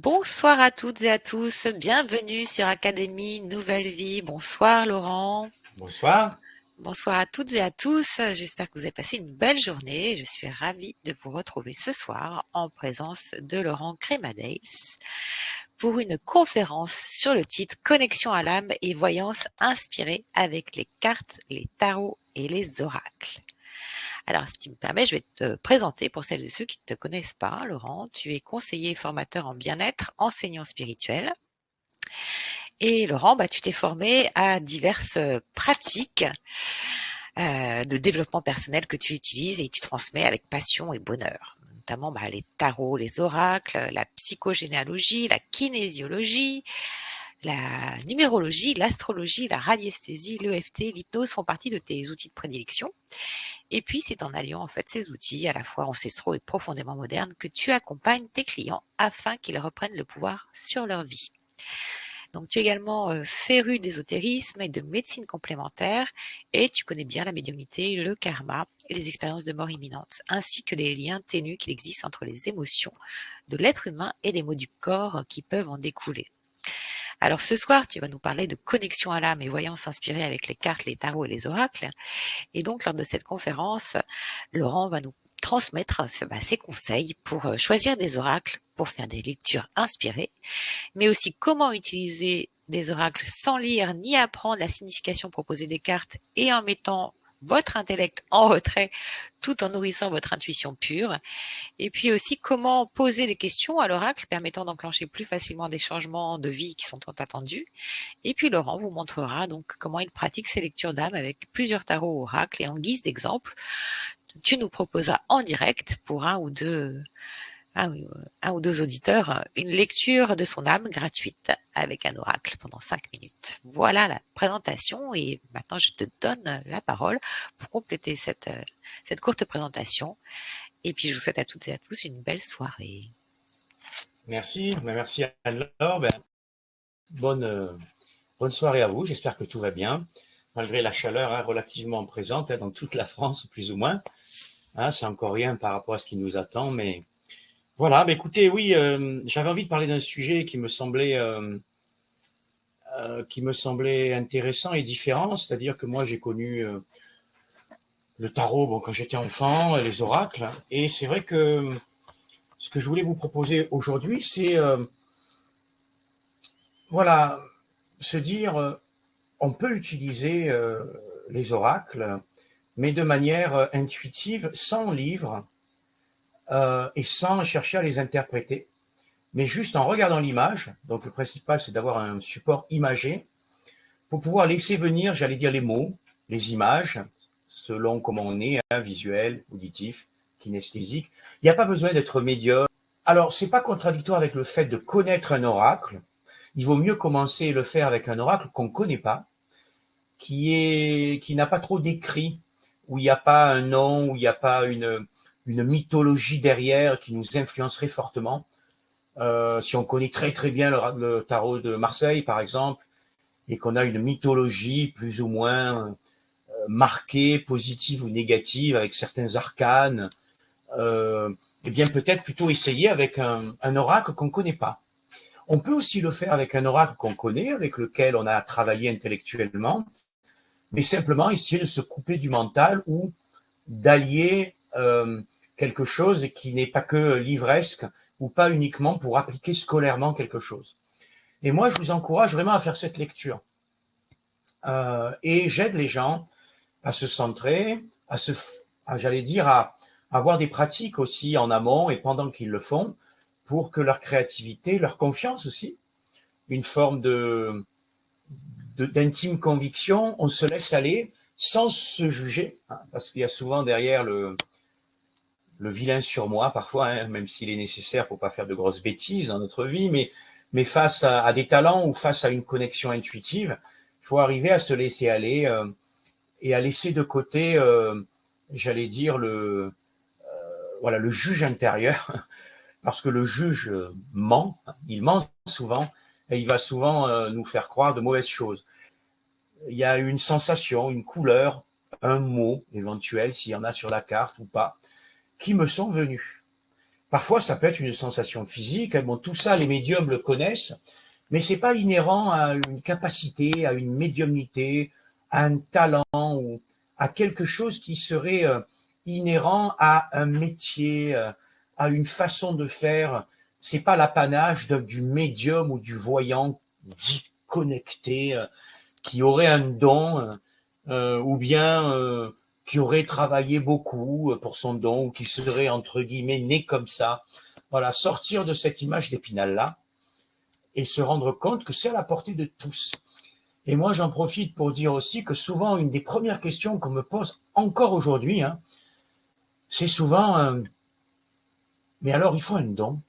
Bonsoir à toutes et à tous, bienvenue sur Académie Nouvelle Vie. Bonsoir Laurent, Bonsoir. bonsoir à toutes et à tous. J'espère que vous avez passé une belle journée. Je suis ravie de vous retrouver ce soir en présence de Laurent Crémadès pour une conférence sur le titre Connexion à l'âme et voyance inspirée avec les cartes, les tarots et les oracles. Alors, si tu me permets, je vais te présenter pour celles et ceux qui ne te connaissent pas. Laurent, tu es conseiller et formateur en bien-être, enseignant spirituel. Et Laurent, tu t'es formé à diverses pratiques de développement personnel que tu utilises et tu transmets avec passion et bonheur. Notamment les tarots, les oracles, la psychogénéalogie, la kinésiologie, la numérologie, l'astrologie, la radiesthésie, l'EFT, l'hypnose font partie de tes outils de prédilection. Et puis, c'est en alliant en fait ces outils à la fois ancestraux et profondément modernes que tu accompagnes tes clients afin qu'ils reprennent le pouvoir sur leur vie. Donc, tu es également féru d'ésotérisme et de médecine complémentaire et tu connais bien la médiumnité, le karma et les expériences de mort imminente, ainsi que les liens ténus qu'il existe entre les émotions de l'être humain et les maux du corps qui peuvent en découler. Alors ce soir, tu vas nous parler de connexion à l'âme et voyance inspirée avec les cartes, les tarots et les oracles. Et donc, lors de cette conférence, Laurent va nous transmettre ses conseils pour choisir des oracles, pour faire des lectures inspirées, mais aussi comment utiliser des oracles sans lire ni apprendre la signification proposée des cartes et en mettant votre intellect en retrait tout en nourrissant votre intuition pure. Et puis aussi comment poser les questions à l'oracle permettant d'enclencher plus facilement des changements de vie qui sont tant attendus. Et puis Laurent vous montrera donc comment il pratique ses lectures d'âme avec plusieurs tarots oracles et en guise d'exemple, tu nous proposeras en direct pour un ou deux auditeurs une lecture de son âme gratuite avec un oracle pendant 5 minutes. Voilà la présentation et maintenant je te donne la parole pour compléter cette courte présentation. Et puis je vous souhaite à toutes et à tous une belle soirée. Merci. Merci Anne-Laure. Bonne soirée à vous. J'espère que tout va bien, malgré la chaleur relativement présente dans toute la France, plus ou moins. C'est encore rien par rapport à ce qui nous attend. Mais voilà, écoutez, oui, j'avais envie de parler d'un sujet qui me semblait intéressant et différent. C'est-à-dire que moi, j'ai connu le tarot quand j'étais enfant, les oracles. Et c'est vrai que ce que je voulais vous proposer aujourd'hui, c'est voilà, se dire, on peut utiliser les oracles, mais de manière intuitive, sans livre et sans chercher à les interpréter, mais juste en regardant l'image. Donc le principal, c'est d'avoir un support imagé pour pouvoir laisser venir, j'allais dire, les mots, les images, selon comment on est, visuel, auditif, kinesthésique. Il n'y a pas besoin d'être médium. Alors, c'est pas contradictoire avec le fait de connaître un oracle. Il vaut mieux commencer et le faire avec un oracle qu'on ne connaît pas, qui n'a pas trop d'écrit, où il n'y a pas un nom, où il n'y a pas une mythologie derrière qui nous influencerait fortement. Si on connaît très très bien le tarot de Marseille, par exemple, et qu'on a une mythologie plus ou moins marquée, positive ou négative, avec certains arcanes, eh bien peut-être plutôt essayer avec un oracle qu'on ne connaît pas. On peut aussi le faire avec un oracle qu'on connaît, avec lequel on a travaillé intellectuellement, mais simplement essayer de se couper du mental ou d'allier quelque chose qui n'est pas que livresque ou pas uniquement pour appliquer scolairement quelque chose. Et moi, je vous encourage vraiment à faire cette lecture. Et j'aide les gens à se centrer, j'allais dire, à avoir des pratiques aussi en amont et pendant qu'ils le font, pour que leur créativité, leur confiance aussi, une forme d'intime conviction, on se laisse aller sans se juger, parce qu'il y a souvent derrière le vilain surmoi parfois, même s'il est nécessaire pour pas faire de grosses bêtises dans notre vie, mais face à des talents ou face à une connexion intuitive, il faut arriver à se laisser aller et à laisser de côté, j'allais dire, le juge intérieur, parce que le juge ment, il ment souvent, et il va souvent nous faire croire de mauvaises choses. Il y a une sensation, une couleur, un mot éventuel, s'il y en a sur la carte ou pas, qui me sont venus. Parfois, ça peut être une sensation physique. Bon, tout ça, les médiums le connaissent, mais c'est pas inhérent à une capacité, à une médiumnité, à un talent ou à quelque chose qui serait inhérent à un métier, à une façon de faire. C'est pas l'apanage du médium ou du voyant dit connecté qui aurait un don ou bien qui aurait travaillé beaucoup pour son don ou qui serait entre guillemets né comme ça. Voilà, sortir de cette image d'Épinal-là et se rendre compte que c'est à la portée de tous. Et moi, j'en profite pour dire aussi que souvent, une des premières questions qu'on me pose encore aujourd'hui, hein, c'est souvent mais alors, il faut un don.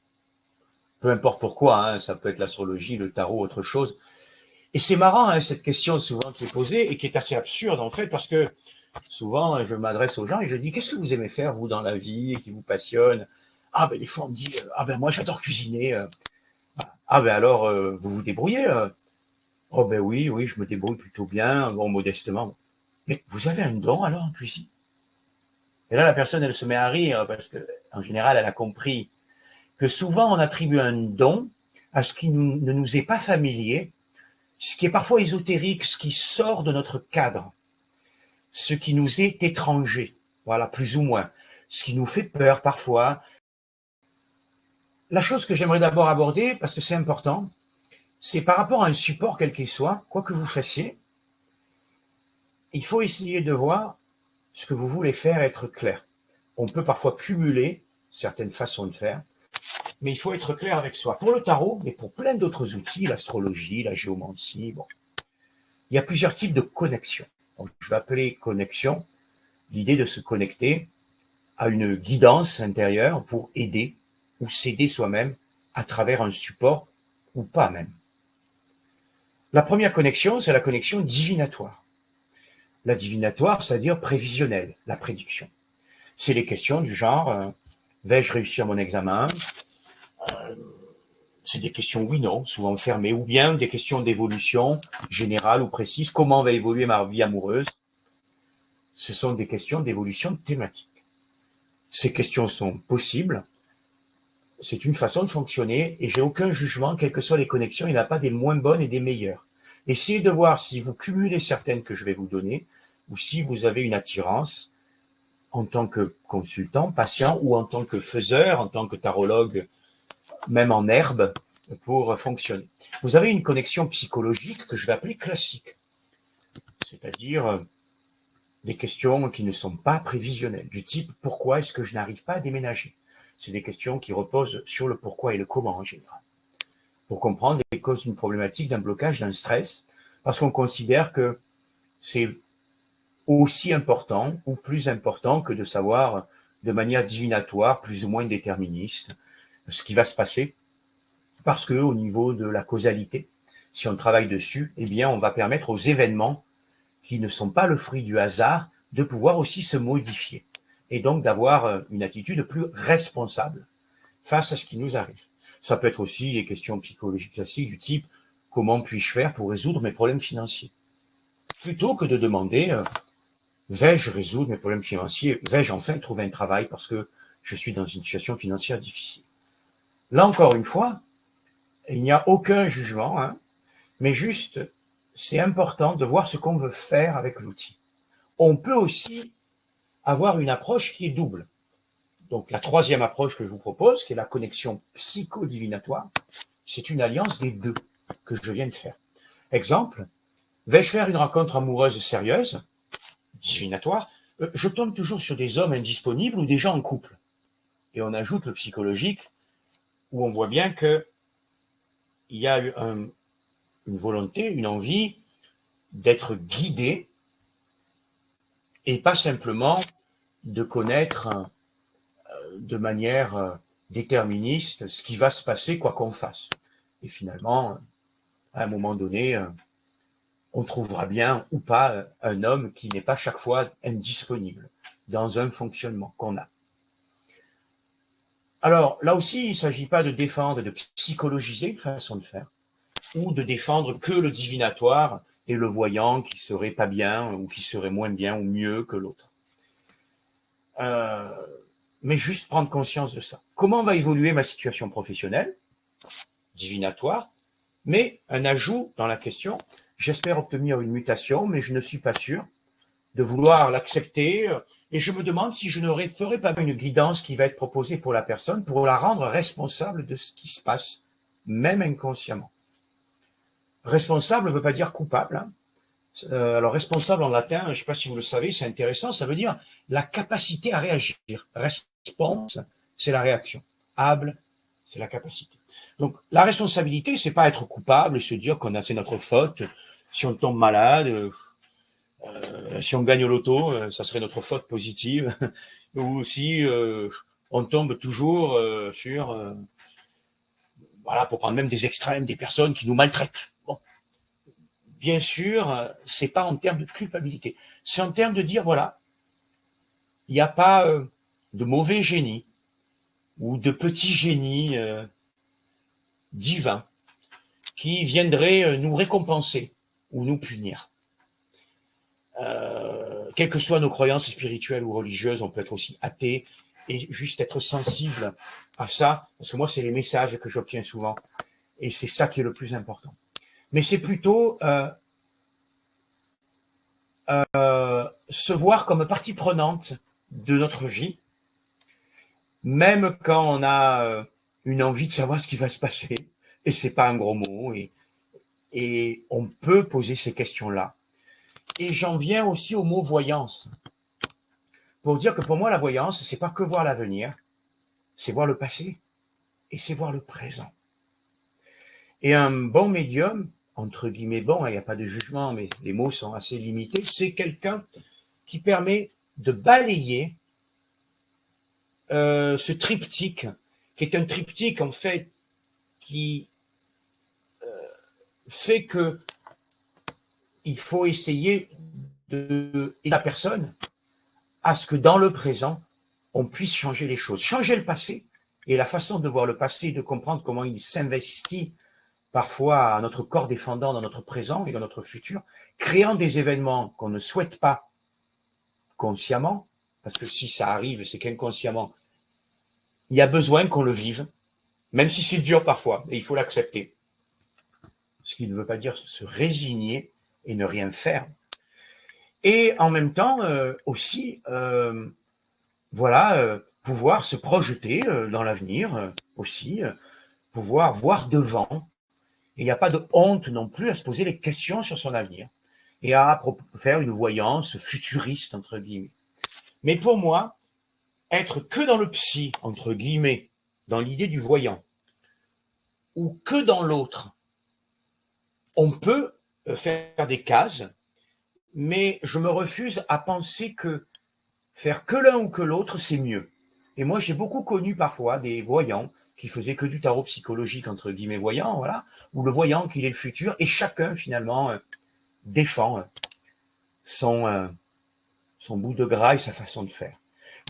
Peu importe pourquoi, hein, ça peut être l'astrologie, le tarot, autre chose. Et c'est marrant, hein, cette question souvent qui est posée et qui est assez absurde, en fait, parce que souvent, je m'adresse aux gens et je dis, qu'est-ce que vous aimez faire, vous, dans la vie, et qui vous passionne? Ah, ben, des fois, on me dit, ah, ben, moi, j'adore cuisiner. Ah, ben, alors, vous vous débrouillez? Oh, ben, oui, oui, je me débrouille plutôt bien, bon, modestement. Mais vous avez un don, alors, en cuisine? Et là, la personne, elle se met à rire parce que, en général, elle a compris que souvent, on attribue un don à ce qui ne nous est pas familier, ce qui est parfois ésotérique, ce qui sort de notre cadre, ce qui nous est étranger, voilà, plus ou moins, ce qui nous fait peur parfois. La chose que j'aimerais d'abord aborder, parce que c'est important, c'est par rapport à un support quel qu'il soit, quoi que vous fassiez, il faut essayer de voir ce que vous voulez faire être clair. On peut parfois cumuler certaines façons de faire, mais il faut être clair avec soi. Pour le tarot, mais pour plein d'autres outils, l'astrologie, la géomancie, bon, il y a plusieurs types de connexions. Donc, je vais appeler connexion l'idée de se connecter à une guidance intérieure pour aider ou s'aider soi-même à travers un support ou pas même. La première connexion, c'est la connexion divinatoire. La divinatoire, c'est-à-dire prévisionnelle, la prédiction. C'est les questions du genre, vais-je réussir mon examen? C'est des questions oui-non, souvent fermées, ou bien des questions d'évolution générale ou précise. Comment va évoluer ma vie amoureuse? Ce sont des questions d'évolution thématique. Ces questions sont possibles. C'est une façon de fonctionner et j'ai aucun jugement, quelles que soient les connexions, il n'y en a pas des moins bonnes et des meilleures. Essayez de voir si vous cumulez certaines que je vais vous donner ou si vous avez une attirance en tant que consultant, patient ou en tant que faiseur, en tant que tarologue, même en herbe, pour fonctionner. Vous avez une connexion psychologique que je vais appeler classique, c'est-à-dire des questions qui ne sont pas prévisionnelles, du type « pourquoi est-ce que je n'arrive pas à déménager ?» C'est des questions qui reposent sur le pourquoi et le comment en général. Pour comprendre les causes d'une problématique, d'un blocage, d'un stress, parce qu'on considère que c'est aussi important ou plus important que de savoir de manière divinatoire, plus ou moins déterministe, ce qui va se passer, parce que au niveau de la causalité, si on travaille dessus, eh bien, on va permettre aux événements qui ne sont pas le fruit du hasard de pouvoir aussi se modifier et donc d'avoir une attitude plus responsable face à ce qui nous arrive. Ça peut être aussi les questions psychologiques classiques du type « Comment puis-je faire pour résoudre mes problèmes financiers ?» Plutôt que de demander « Vais-je résoudre mes problèmes financiers? Vais-je enfin trouver un travail parce que je suis dans une situation financière difficile ?» Là encore une fois, il n'y a aucun jugement, hein, mais juste, c'est important de voir ce qu'on veut faire avec l'outil. On peut aussi avoir une approche qui est double. Donc la troisième approche que je vous propose, qui est la connexion psychodivinatoire, c'est une alliance des deux que je viens de faire. Exemple, vais-je faire une rencontre amoureuse sérieuse, divinatoire? Je tombe toujours sur des hommes indisponibles ou des gens en couple. Et on ajoute le psychologique, où on voit bien qu'il y a une volonté, une envie d'être guidé et pas simplement de connaître de manière déterministe ce qui va se passer quoi qu'on fasse. Et finalement, à un moment donné, on trouvera bien ou pas un homme qui n'est pas chaque fois indisponible dans un fonctionnement qu'on a. Alors, là aussi, il ne s'agit pas de défendre, de psychologiser une façon de faire, ou de défendre que le divinatoire et le voyant qui serait pas bien, ou qui serait moins bien, ou mieux que l'autre. mais juste prendre conscience de ça. Comment va évoluer ma situation professionnelle, divinatoire, mais un ajout dans la question, j'espère obtenir une mutation, mais je ne suis pas sûr de vouloir l'accepter, et je me demande si je ne ferai pas une guidance qui va être proposée pour la personne, pour la rendre responsable de ce qui se passe, même inconsciemment. Responsable ne veut pas dire coupable, hein. Alors responsable en latin, je ne sais pas si vous le savez, c'est intéressant, ça veut dire la capacité à réagir. Response, c'est la réaction. Able, c'est la capacité. Donc la responsabilité, c'est pas être coupable et se dire qu'on a c'est notre faute. Si on tombe malade, si on gagne au loto, ça serait notre faute positive. Ou si on tombe toujours sur, voilà, pour prendre même des extrêmes, des personnes qui nous maltraitent. Bon. Bien sûr, c'est pas en termes de culpabilité. C'est en termes de dire, voilà, il n'y a pas de mauvais génie ou de petit génie divin qui viendrait nous récompenser ou nous punir. Quelles que soient nos croyances spirituelles ou religieuses, on peut être aussi athée et juste être sensible à ça, parce que moi, c'est les messages que j'obtiens souvent, et c'est ça qui est le plus important. Mais c'est plutôt se voir comme partie prenante de notre vie, même quand on a une envie de savoir ce qui va se passer, et c'est pas un gros mot, et on peut poser ces questions-là. Et j'en viens aussi au mot voyance, pour dire que pour moi, la voyance, c'est pas que voir l'avenir, c'est voir le passé, et c'est voir le présent. Et un bon médium, entre guillemets bon, il n'y a pas de jugement, mais les mots sont assez limités, c'est quelqu'un qui permet de balayer ce triptyque, qui est un triptyque en fait qui fait que il faut essayer d'aider la personne à ce que dans le présent, on puisse changer les choses. Changer le passé et la façon de voir le passé, de comprendre comment il s'investit parfois à notre corps défendant dans notre présent et dans notre futur, créant des événements qu'on ne souhaite pas consciemment, parce que si ça arrive, c'est qu'inconsciemment, il y a besoin qu'on le vive, même si c'est dur parfois, et il faut l'accepter. Ce qui ne veut pas dire se résigner et ne rien faire. Et en même temps, aussi, voilà, pouvoir se projeter dans l'avenir aussi, pouvoir voir devant. Et il n'y a pas de honte non plus à se poser les questions sur son avenir et à faire une voyance futuriste, entre guillemets. Mais pour moi, être que dans le psy, entre guillemets, dans l'idée du voyant, ou que dans l'autre, on peut faire des cases, mais je me refuse à penser que faire que l'un ou que l'autre, c'est mieux. Et moi, j'ai beaucoup connu parfois des voyants qui faisaient que du tarot psychologique, entre guillemets, voyant, voilà, ou le voyant qu'il est le futur, et chacun, finalement, défend son bout de gras et sa façon de faire.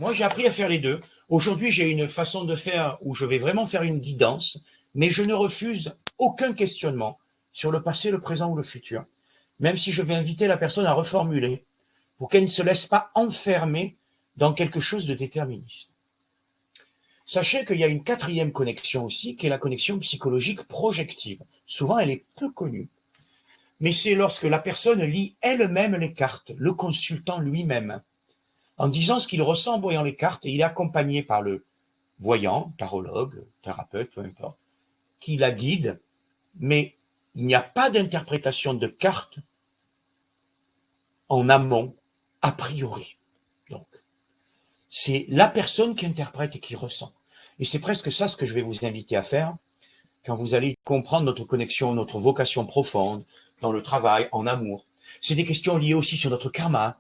Moi, j'ai appris à faire les deux. Aujourd'hui, j'ai une façon de faire où je vais vraiment faire une guidance, mais je ne refuse aucun questionnement sur le passé, le présent ou le futur, même si je vais inviter la personne à reformuler pour qu'elle ne se laisse pas enfermer dans quelque chose de déterministe. Sachez qu'il y a une quatrième connexion aussi, qui est la connexion psychologique projective. Souvent, elle est peu connue. Mais c'est lorsque la personne lit elle-même les cartes, le consultant lui-même, en disant ce qu'il ressent en voyant les cartes, et il est accompagné par le voyant, tarologue, thérapeute, peu importe, qui la guide, mais il n'y a pas d'interprétation de cartes en amont, a priori. Donc, c'est la personne qui interprète et qui ressent. Et c'est presque ça ce que je vais vous inviter à faire quand vous allez comprendre notre connexion, notre vocation profonde dans le travail, en amour. C'est des questions liées aussi sur notre karma,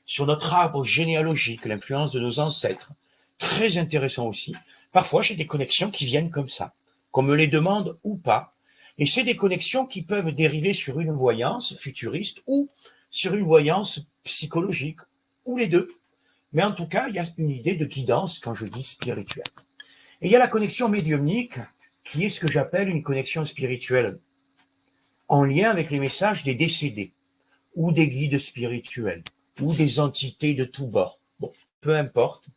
sur notre arbre généalogique, l'influence de nos ancêtres. Très intéressant aussi. Parfois, j'ai des connexions qui viennent comme ça, qu'on me les demande ou pas. Et c'est des connexions qui peuvent dériver sur une voyance futuriste ou sur une voyance psychologique, ou les deux. Mais en tout cas, il y a une idée de guidance quand je dis spirituelle. Et il y a la connexion médiumnique, qui est ce que j'appelle une connexion spirituelle, en lien avec les messages des décédés, ou des guides spirituels, ou des entités de tous bords. Bon, peu importe.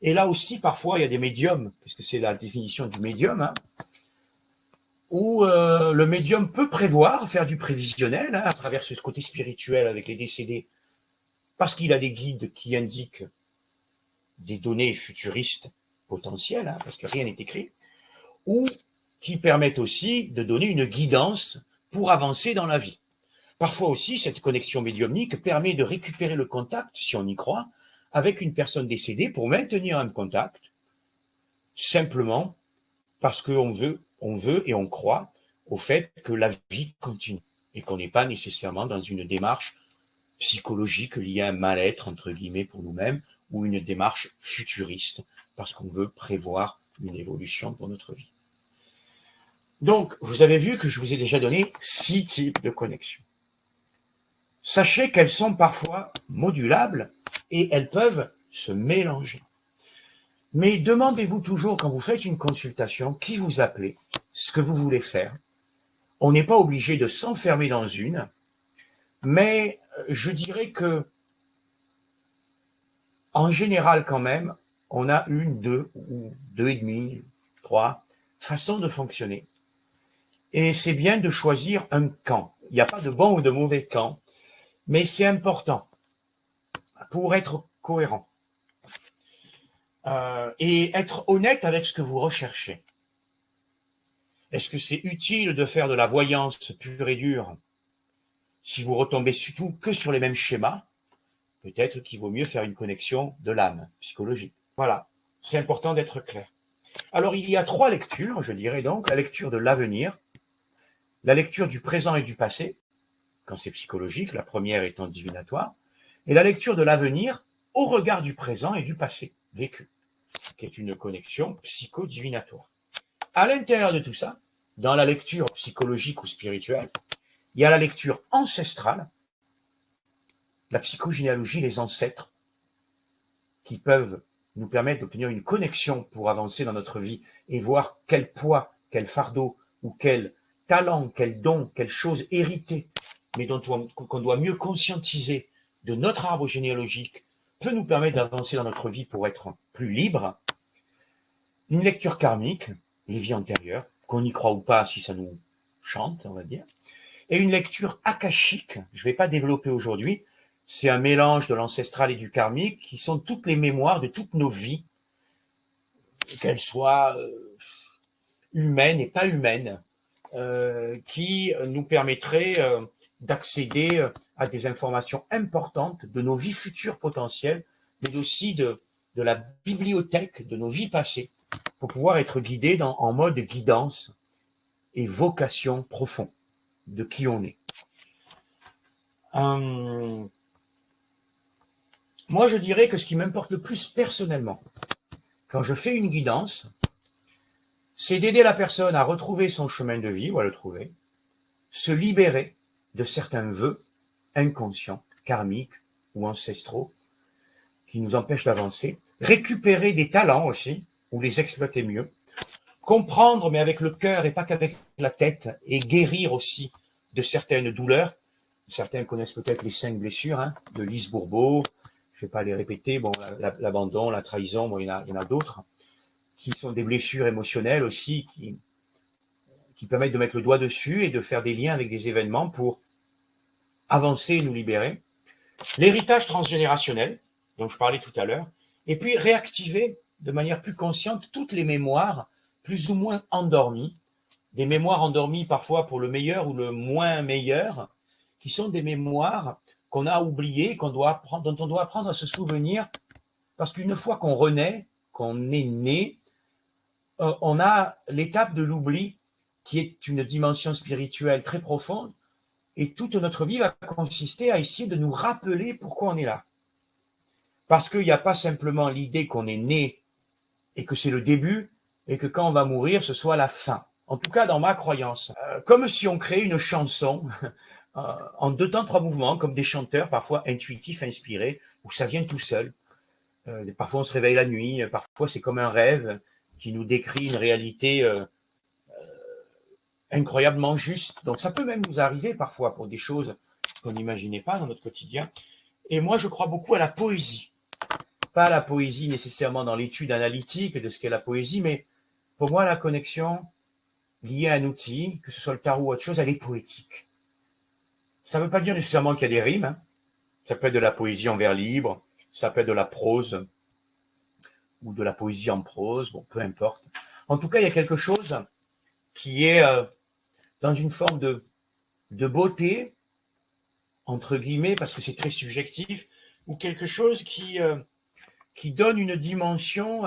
Et là aussi, parfois, il y a des médiums, puisque c'est la définition du médium, hein, où le médium peut prévoir, faire du prévisionnel, hein, à travers ce côté spirituel avec les décédés, parce qu'il a des guides qui indiquent des données futuristes potentielles, hein, parce que rien n'est écrit, ou qui permettent aussi de donner une guidance pour avancer dans la vie. Parfois aussi, cette connexion médiumnique permet de récupérer le contact, si on y croit, avec une personne décédée pour maintenir un contact, simplement parce qu'on veut et on croit au fait que la vie continue et qu'on n'est pas nécessairement dans une démarche psychologique liée à un mal-être, entre guillemets, pour nous-mêmes, ou une démarche futuriste, parce qu'on veut prévoir une évolution pour notre vie. Donc, vous avez vu que je vous ai déjà donné 6 types de connexions. Sachez qu'elles sont parfois modulables et elles peuvent se mélanger. Mais demandez-vous toujours, quand vous faites une consultation, qui vous appelez, ce que vous voulez faire. On n'est pas obligé de s'enfermer dans une, mais je dirais que, en général quand même, on a 1, 2 ou 2,5, 3 façons de fonctionner. Et c'est bien de choisir un camp. Il n'y a pas de bon ou de mauvais camp, mais c'est important pour être cohérent et être honnête avec ce que vous recherchez. Est-ce que c'est utile de faire de la voyance pure et dure si vous retombez surtout que sur les mêmes schémas? Peut-être qu'il vaut mieux faire une connexion de l'âme psychologique. Voilà, c'est important d'être clair. Alors, il y a 3 lectures, je dirais donc, la lecture de l'avenir, la lecture du présent et du passé, quand c'est psychologique, la première étant divinatoire, et la lecture de l'avenir au regard du présent et du passé vécu, qui est une connexion psychodivinatoire. À l'intérieur de tout ça, dans la lecture psychologique ou spirituelle, il y a la lecture ancestrale, la psychogénéalogie, les ancêtres, qui peuvent nous permettre d'obtenir une connexion pour avancer dans notre vie et voir quel poids, quel fardeau ou quel talent, quel don, quelle chose héritée, mais qu'on doit mieux conscientiser de notre arbre généalogique, peut nous permettre d'avancer dans notre vie pour être plus libre. Une lecture karmique, les vies antérieures, qu'on y croit ou pas, si ça nous chante, on va dire. Et une lecture akashique, je ne vais pas développer aujourd'hui, c'est un mélange de l'ancestral et du karmique, qui sont toutes les mémoires de toutes nos vies, qu'elles soient humaines et pas humaines, qui nous permettraient d'accéder à des informations importantes de nos vies futures potentielles, mais aussi de la bibliothèque de nos vies passées, pour pouvoir être guidés en mode guidance et vocation profonde de qui on est. Moi, je dirais que ce qui m'importe le plus personnellement, quand je fais une guidance, c'est d'aider la personne à retrouver son chemin de vie, ou à le trouver, se libérer de certains vœux inconscients, karmiques ou ancestraux, qui nous empêchent d'avancer, récupérer des talents aussi, ou les exploiter mieux, comprendre, mais avec le cœur et pas qu'avec la tête, et guérir aussi de certaines douleurs. Certains connaissent peut-être les 5 blessures de Lise Bourbeau, je ne vais pas les répéter, bon, l'abandon, la trahison, bon, il y en a d'autres, qui sont des blessures émotionnelles aussi, qui permettent de mettre le doigt dessus et de faire des liens avec des événements pour avancer et nous libérer. L'héritage transgénérationnel, dont je parlais tout à l'heure, et puis réactiver de manière plus consciente toutes les mémoires plus ou moins endormies, des mémoires endormies parfois pour le meilleur ou le moins meilleur, qui sont des mémoires qu'on a oubliées, dont on doit apprendre à se souvenir, parce qu'une fois qu'on renaît, qu'on est né, on a l'étape de l'oubli, qui est une dimension spirituelle très profonde, et toute notre vie va consister à essayer de nous rappeler pourquoi on est là. Parce qu'il n'y a pas simplement l'idée qu'on est né et que c'est le début, et que quand on va mourir, ce soit la fin. En tout cas, dans ma croyance. Comme si on créait une chanson en 2 temps, 3 mouvements, comme des chanteurs parfois intuitifs, inspirés, où ça vient tout seul. Parfois, on se réveille la nuit, parfois, c'est comme un rêve qui nous décrit une réalité incroyablement juste. Donc, ça peut même nous arriver parfois pour des choses qu'on n'imaginait pas dans notre quotidien. Et moi, je crois beaucoup à la poésie. pas la poésie nécessairement dans l'étude analytique de ce qu'est la poésie, mais pour moi, la connexion liée à un outil, que ce soit le tarot ou autre chose, elle est poétique. Ça ne veut pas dire nécessairement qu'il y a des rimes, hein. Ça peut être de la poésie en vers libre, ça peut être de la prose, ou de la poésie en prose, bon, peu importe. En tout cas, il y a quelque chose qui est dans une forme de beauté, entre guillemets, parce que c'est très subjectif, ou quelque chose qui donne une dimension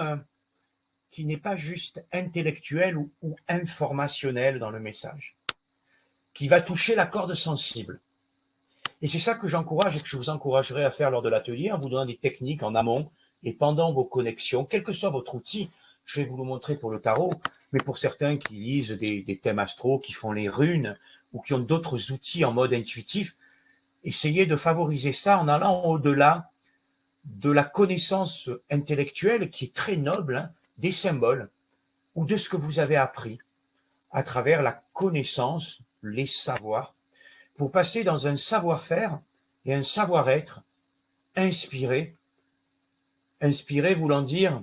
qui n'est pas juste intellectuelle ou informationnelle dans le message, qui va toucher la corde sensible. Et c'est ça que j'encourage et que je vous encouragerai à faire lors de l'atelier, en vous donnant des techniques en amont et pendant vos connexions, quel que soit votre outil. Je vais vous le montrer pour le tarot, mais pour certains qui lisent des thèmes astraux, qui font les runes, ou qui ont d'autres outils en mode intuitif, essayez de favoriser ça en allant au-delà de la connaissance intellectuelle qui est très noble, hein, des symboles, ou de ce que vous avez appris à travers la connaissance, les savoirs, pour passer dans un savoir-faire et un savoir-être inspiré, inspiré voulant dire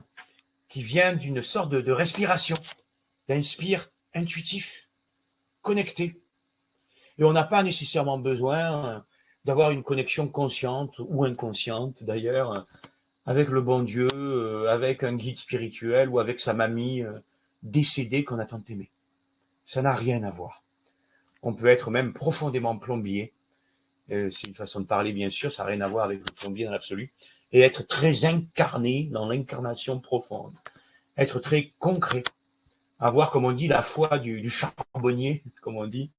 qui vient d'une sorte de respiration, d'inspire intuitif, connecté. Et on n'a pas nécessairement besoin d'avoir une connexion consciente ou inconsciente d'ailleurs avec le bon Dieu, avec un guide spirituel ou avec sa mamie décédée qu'on a tant aimée. Ça n'a rien à voir. On peut être même profondément plombier. C'est une façon de parler, bien sûr, ça n'a rien à voir avec le plombier dans l'absolu. Et être très incarné dans l'incarnation profonde. Être très concret. Avoir, comme on dit, la foi du charbonnier, comme on dit.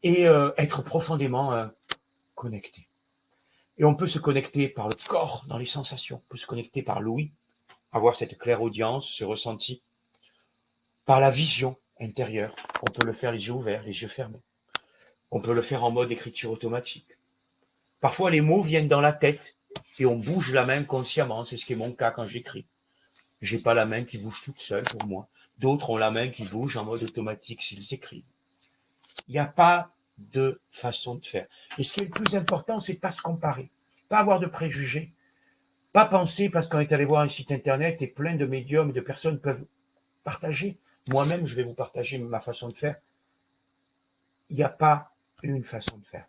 Et être profondément connecté. Et on peut se connecter par le corps, dans les sensations. On peut se connecter par l'ouïe, avoir cette clairaudience, ce ressenti. Par la vision intérieure. On peut le faire les yeux ouverts, les yeux fermés. On peut le faire en mode écriture automatique. Parfois, les mots viennent dans la tête et on bouge la main consciemment. C'est ce qui est mon cas quand j'écris. J'ai pas la main qui bouge toute seule pour moi. D'autres ont la main qui bouge en mode automatique s'ils écrivent. Il n'y a pas de façon de faire. Et ce qui est le plus important, c'est de pas se comparer. Pas avoir de préjugés. Pas penser, parce qu'on est allé voir un site internet et plein de médiums et de personnes peuvent partager. Moi-même, je vais vous partager ma façon de faire. Il n'y a pas une façon de faire.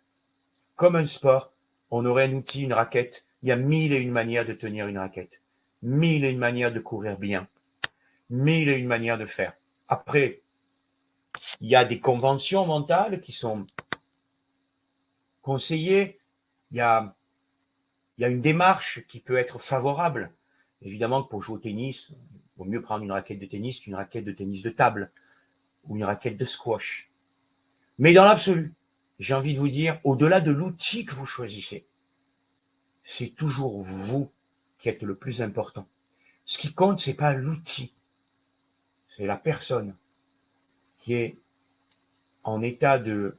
Comme un sport, on aurait un outil, une raquette. Il y a 1001 manières de tenir une raquette. 1001 manières de courir bien. 1001 manières de faire. Après, il y a des conventions mentales qui sont conseillées. Il y a une démarche qui peut être favorable. Évidemment que pour jouer au tennis, il vaut mieux prendre une raquette de tennis qu'une raquette de tennis de table ou une raquette de squash. Mais dans l'absolu, j'ai envie de vous dire, au-delà de l'outil que vous choisissez, c'est toujours vous qui êtes le plus important. Ce qui compte, c'est pas l'outil, c'est la personne qui est en état de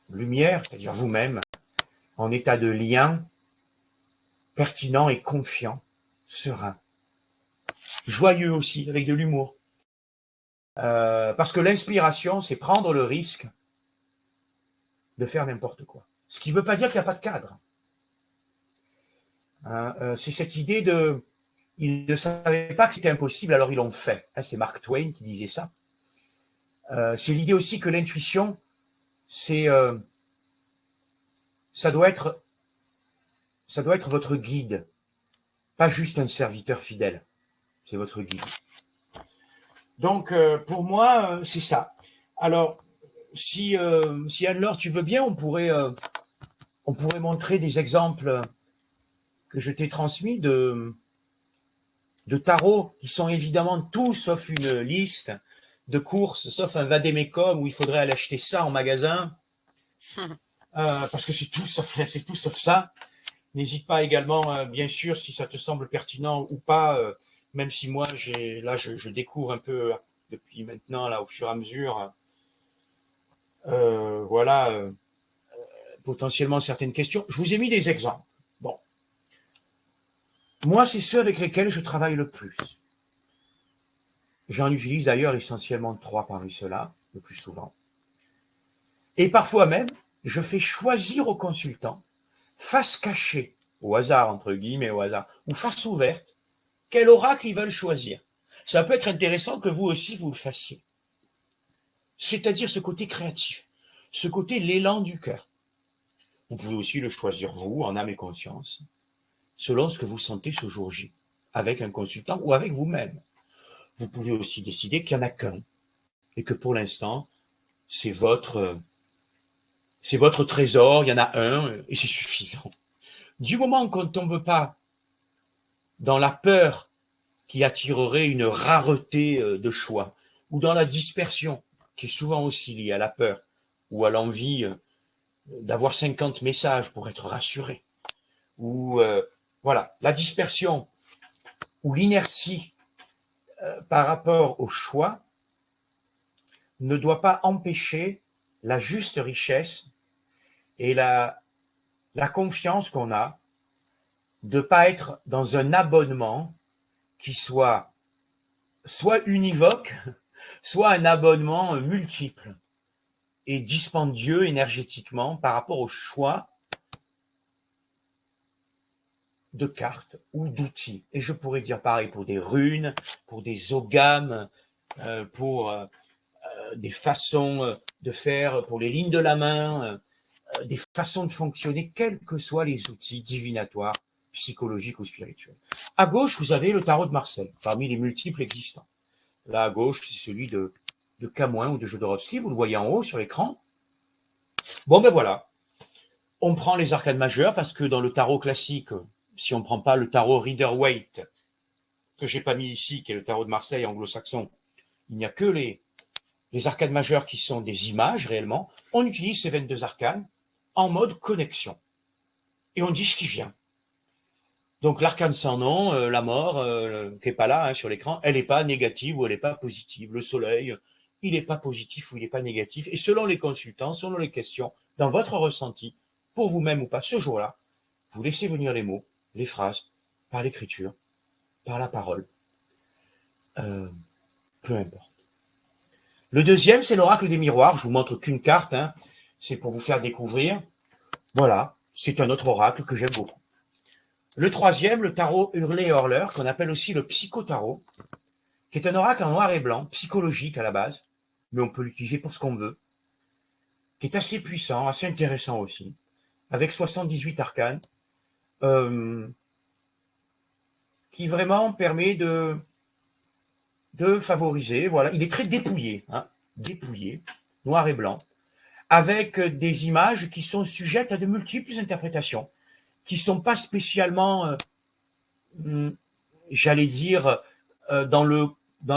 lumière, c'est-à-dire vous-même, en état de lien pertinent et confiant, serein, joyeux aussi, avec de l'humour. Parce que l'inspiration, c'est prendre le risque de faire n'importe quoi. Ce qui ne veut pas dire qu'il n'y a pas de cadre. C'est cette idée de... Ils ne savaient pas que c'était impossible, alors ils l'ont fait. C'est Mark Twain qui disait ça. C'est l'idée aussi que l'intuition, c'est... ça doit être votre guide, pas juste un serviteur fidèle. C'est votre guide. Donc, pour moi, c'est ça. Alors, si Anne-Laure, tu veux bien, on pourrait montrer des exemples que je t'ai transmis de tarots qui sont évidemment tout sauf une liste de courses, sauf un vadémécum où il faudrait aller acheter ça en magasin, parce que c'est tout sauf ça. N'hésite pas également, bien sûr, si ça te semble pertinent ou pas, même si moi, je découvre un peu depuis maintenant, là, au fur et à mesure, potentiellement certaines questions. Je vous ai mis des exemples. Bon. Moi, c'est ceux avec lesquels je travaille le plus. J'en utilise d'ailleurs essentiellement 3 parmi ceux-là, le plus souvent. Et parfois même, je fais choisir au consultant, face cachée au hasard, entre guillemets, au hasard, ou face ouverte, quel oracle ils veulent choisir. Ça peut être intéressant que vous aussi, vous le fassiez. C'est-à-dire ce côté créatif, ce côté l'élan du cœur. Vous pouvez aussi le choisir vous, en âme et conscience, selon ce que vous sentez ce jour J, avec un consultant ou avec vous-même. Vous pouvez aussi décider qu'il n'y en a qu'un, et que pour l'instant, c'est votre trésor, il y en a un, et c'est suffisant. Du moment qu'on ne tombe pas dans la peur qui attirerait une rareté de choix, ou dans la dispersion, qui est souvent aussi liée à la peur, ou à l'envie d'avoir 50 messages pour être rassuré, ou voilà, la dispersion, ou l'inertie par rapport au choix, ne doit pas empêcher la juste richesse et la confiance qu'on a de ne pas être dans un abonnement qui soit univoque, soit un abonnement multiple et dispendieux énergétiquement par rapport au choix de cartes ou d'outils. Et je pourrais dire pareil pour des runes, pour des ogames, pour des façons de faire, pour les lignes de la main, des façons de fonctionner, quels que soient les outils divinatoires, psychologiques ou spirituels. À gauche, vous avez le tarot de Marseille, parmi les multiples existants. Là, à gauche, c'est celui de Camoin ou de Jodorowsky, vous le voyez en haut sur l'écran. Bon, ben voilà. On prend les arcanes majeures parce que dans le tarot classique, si on ne prend pas le tarot Rider-Waite, que j'ai pas mis ici, qui est le tarot de Marseille anglo-saxon, il n'y a que les arcanes majeures qui sont des images réellement. On utilise ces 22 arcanes en mode connexion. Et on dit ce qui vient. Donc l'arcane sans nom, la mort, qui n'est pas là sur l'écran, elle n'est pas négative ou elle n'est pas positive. Le soleil, il n'est pas positif ou il n'est pas négatif. Et selon les consultants, selon les questions, dans votre ressenti, pour vous-même ou pas, ce jour-là, vous laissez venir les mots, les phrases, par l'écriture, par la parole. Peu importe. Le deuxième, c'est l'oracle des miroirs. Je vous montre qu'une carte, c'est pour vous faire découvrir. Voilà, c'est un autre oracle que j'aime beaucoup. Le troisième, le tarot hurlé et hurleur, qu'on appelle aussi le psychotarot, qui est un oracle en noir et blanc, psychologique à la base, mais on peut l'utiliser pour ce qu'on veut, qui est assez puissant, assez intéressant aussi, avec 78 arcanes, qui vraiment permet de favoriser, voilà, il est très dépouillé, dépouillé, noir et blanc, avec des images qui sont sujettes à de multiples interprétations, qui ne sont pas spécialement, j'allais dire, dans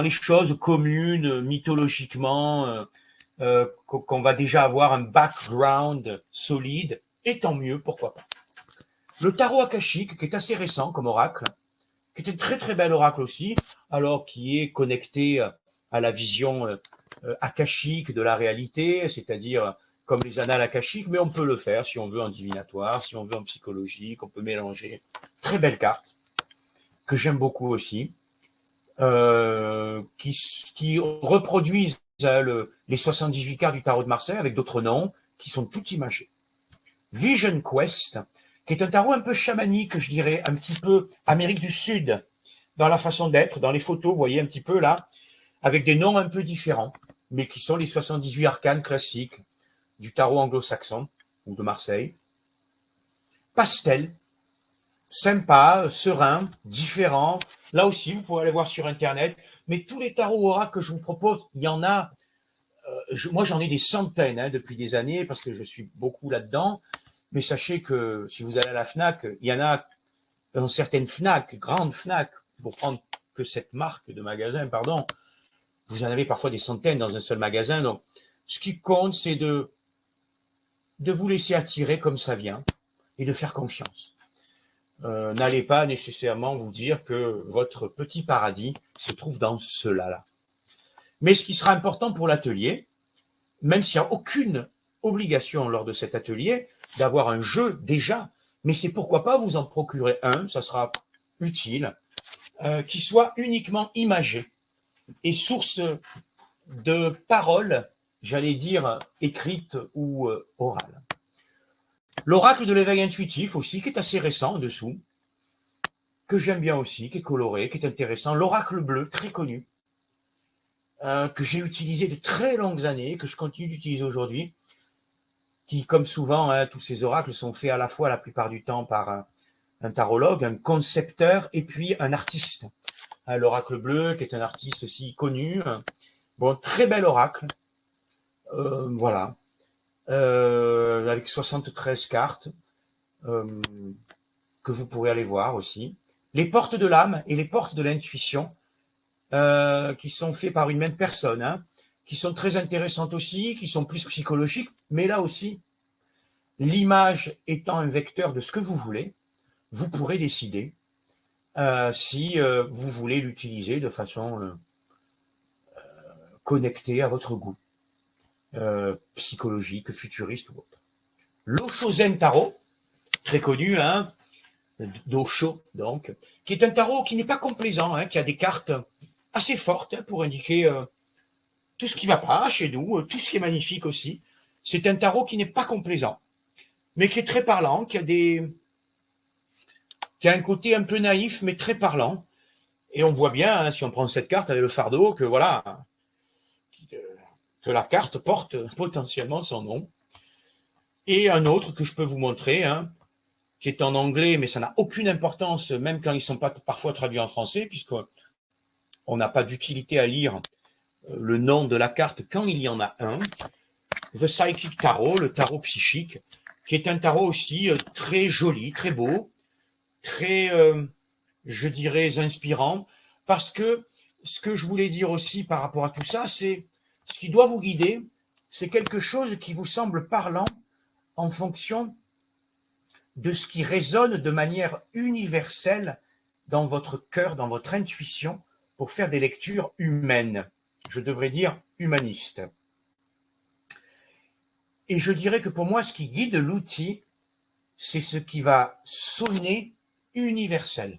les choses communes, mythologiquement, qu'on va déjà avoir un background solide, et tant mieux, pourquoi pas. Le tarot akashique, qui est assez récent comme oracle, qui est un très très bel oracle aussi, alors qui est connecté à la vision akashique de la réalité, c'est-à-dire comme les annales akashiques, mais on peut le faire si on veut en divinatoire, si on veut en psychologique, on peut mélanger. Très belle carte, que j'aime beaucoup aussi, qui reproduisent les 78 cartes du tarot de Marseille avec d'autres noms, qui sont toutes imagées. Vision Quest, qui est un tarot un peu chamanique, je dirais, un petit peu Amérique du Sud, dans la façon d'être, dans les photos, vous voyez un petit peu là, avec des noms un peu différents, mais qui sont les 78 arcanes classiques du tarot anglo-saxon, ou de Marseille. Pastel, sympa, serein, différent. Là aussi, vous pouvez aller voir sur Internet. Mais tous les tarots oracles que je vous propose, il y en a. Moi, j'en ai des centaines depuis des années parce que je suis beaucoup là-dedans. Mais sachez que si vous allez à la Fnac, il y en a dans certaines Fnac, grandes Fnac, pour prendre que cette marque de magasin, pardon, vous en avez parfois des centaines dans un seul magasin. Donc, ce qui compte, c'est de vous laisser attirer comme ça vient et de faire confiance. N'allez pas nécessairement vous dire que votre petit paradis se trouve dans cela-là. Mais ce qui sera important pour l'atelier, même s'il n'y a aucune obligation lors de cet atelier d'avoir un jeu déjà, mais c'est pourquoi pas vous en procurer un, ça sera utile, qui soit uniquement imagé et source de paroles, j'allais dire écrites ou orales. L'oracle de l'éveil intuitif aussi, qui est assez récent en dessous, que j'aime bien aussi, qui est coloré, qui est intéressant. L'oracle bleu, très connu, que j'ai utilisé de très longues années, que je continue d'utiliser aujourd'hui, qui, comme souvent, hein, tous ces oracles sont faits à la fois, la plupart du temps, par un tarologue, un concepteur et puis un artiste. L'oracle bleu, qui est un artiste aussi connu. Bon, très bel oracle. Voilà. Avec 73 cartes, que vous pourrez aller voir aussi. Les portes de l'âme et les portes de l'intuition, qui sont faits par une même personne, hein, qui sont très intéressantes aussi, qui sont plus psychologiques, mais là aussi, l'image étant un vecteur de ce que vous voulez, vous pourrez décider si vous voulez l'utiliser de façon connectée à votre goût, psychologique, futuriste ou autre. L'Osho-Zen Tarot, très connu, hein, d'Osho, donc, qui est un tarot qui n'est pas complaisant, hein, qui a des cartes assez fortes, hein, pour indiquer tout ce qui ne va pas chez nous, tout ce qui est magnifique aussi. C'est un tarot qui n'est pas complaisant, mais qui est très parlant, qui a un côté un peu naïf, mais très parlant. Et on voit bien, hein, si on prend cette carte avec le fardeau, que voilà, que la carte porte potentiellement son nom. Et un autre que je peux vous montrer, hein, qui est en anglais, mais ça n'a aucune importance, même quand ils ne sont pas parfois traduits en français, puisqu'on n'a pas d'utilité à lire le nom de la carte quand il y en a un. The Psychic Tarot, le tarot psychique, qui est un tarot aussi très joli, très beau, très, je dirais, inspirant, parce que ce que je voulais dire aussi par rapport à tout ça, c'est ce qui doit vous guider, c'est quelque chose qui vous semble parlant en fonction de ce qui résonne de manière universelle dans votre cœur, dans votre intuition, pour faire des lectures humaines. Je devrais dire humanistes. Et je dirais que pour moi, ce qui guide l'outil, c'est ce qui va sonner universel.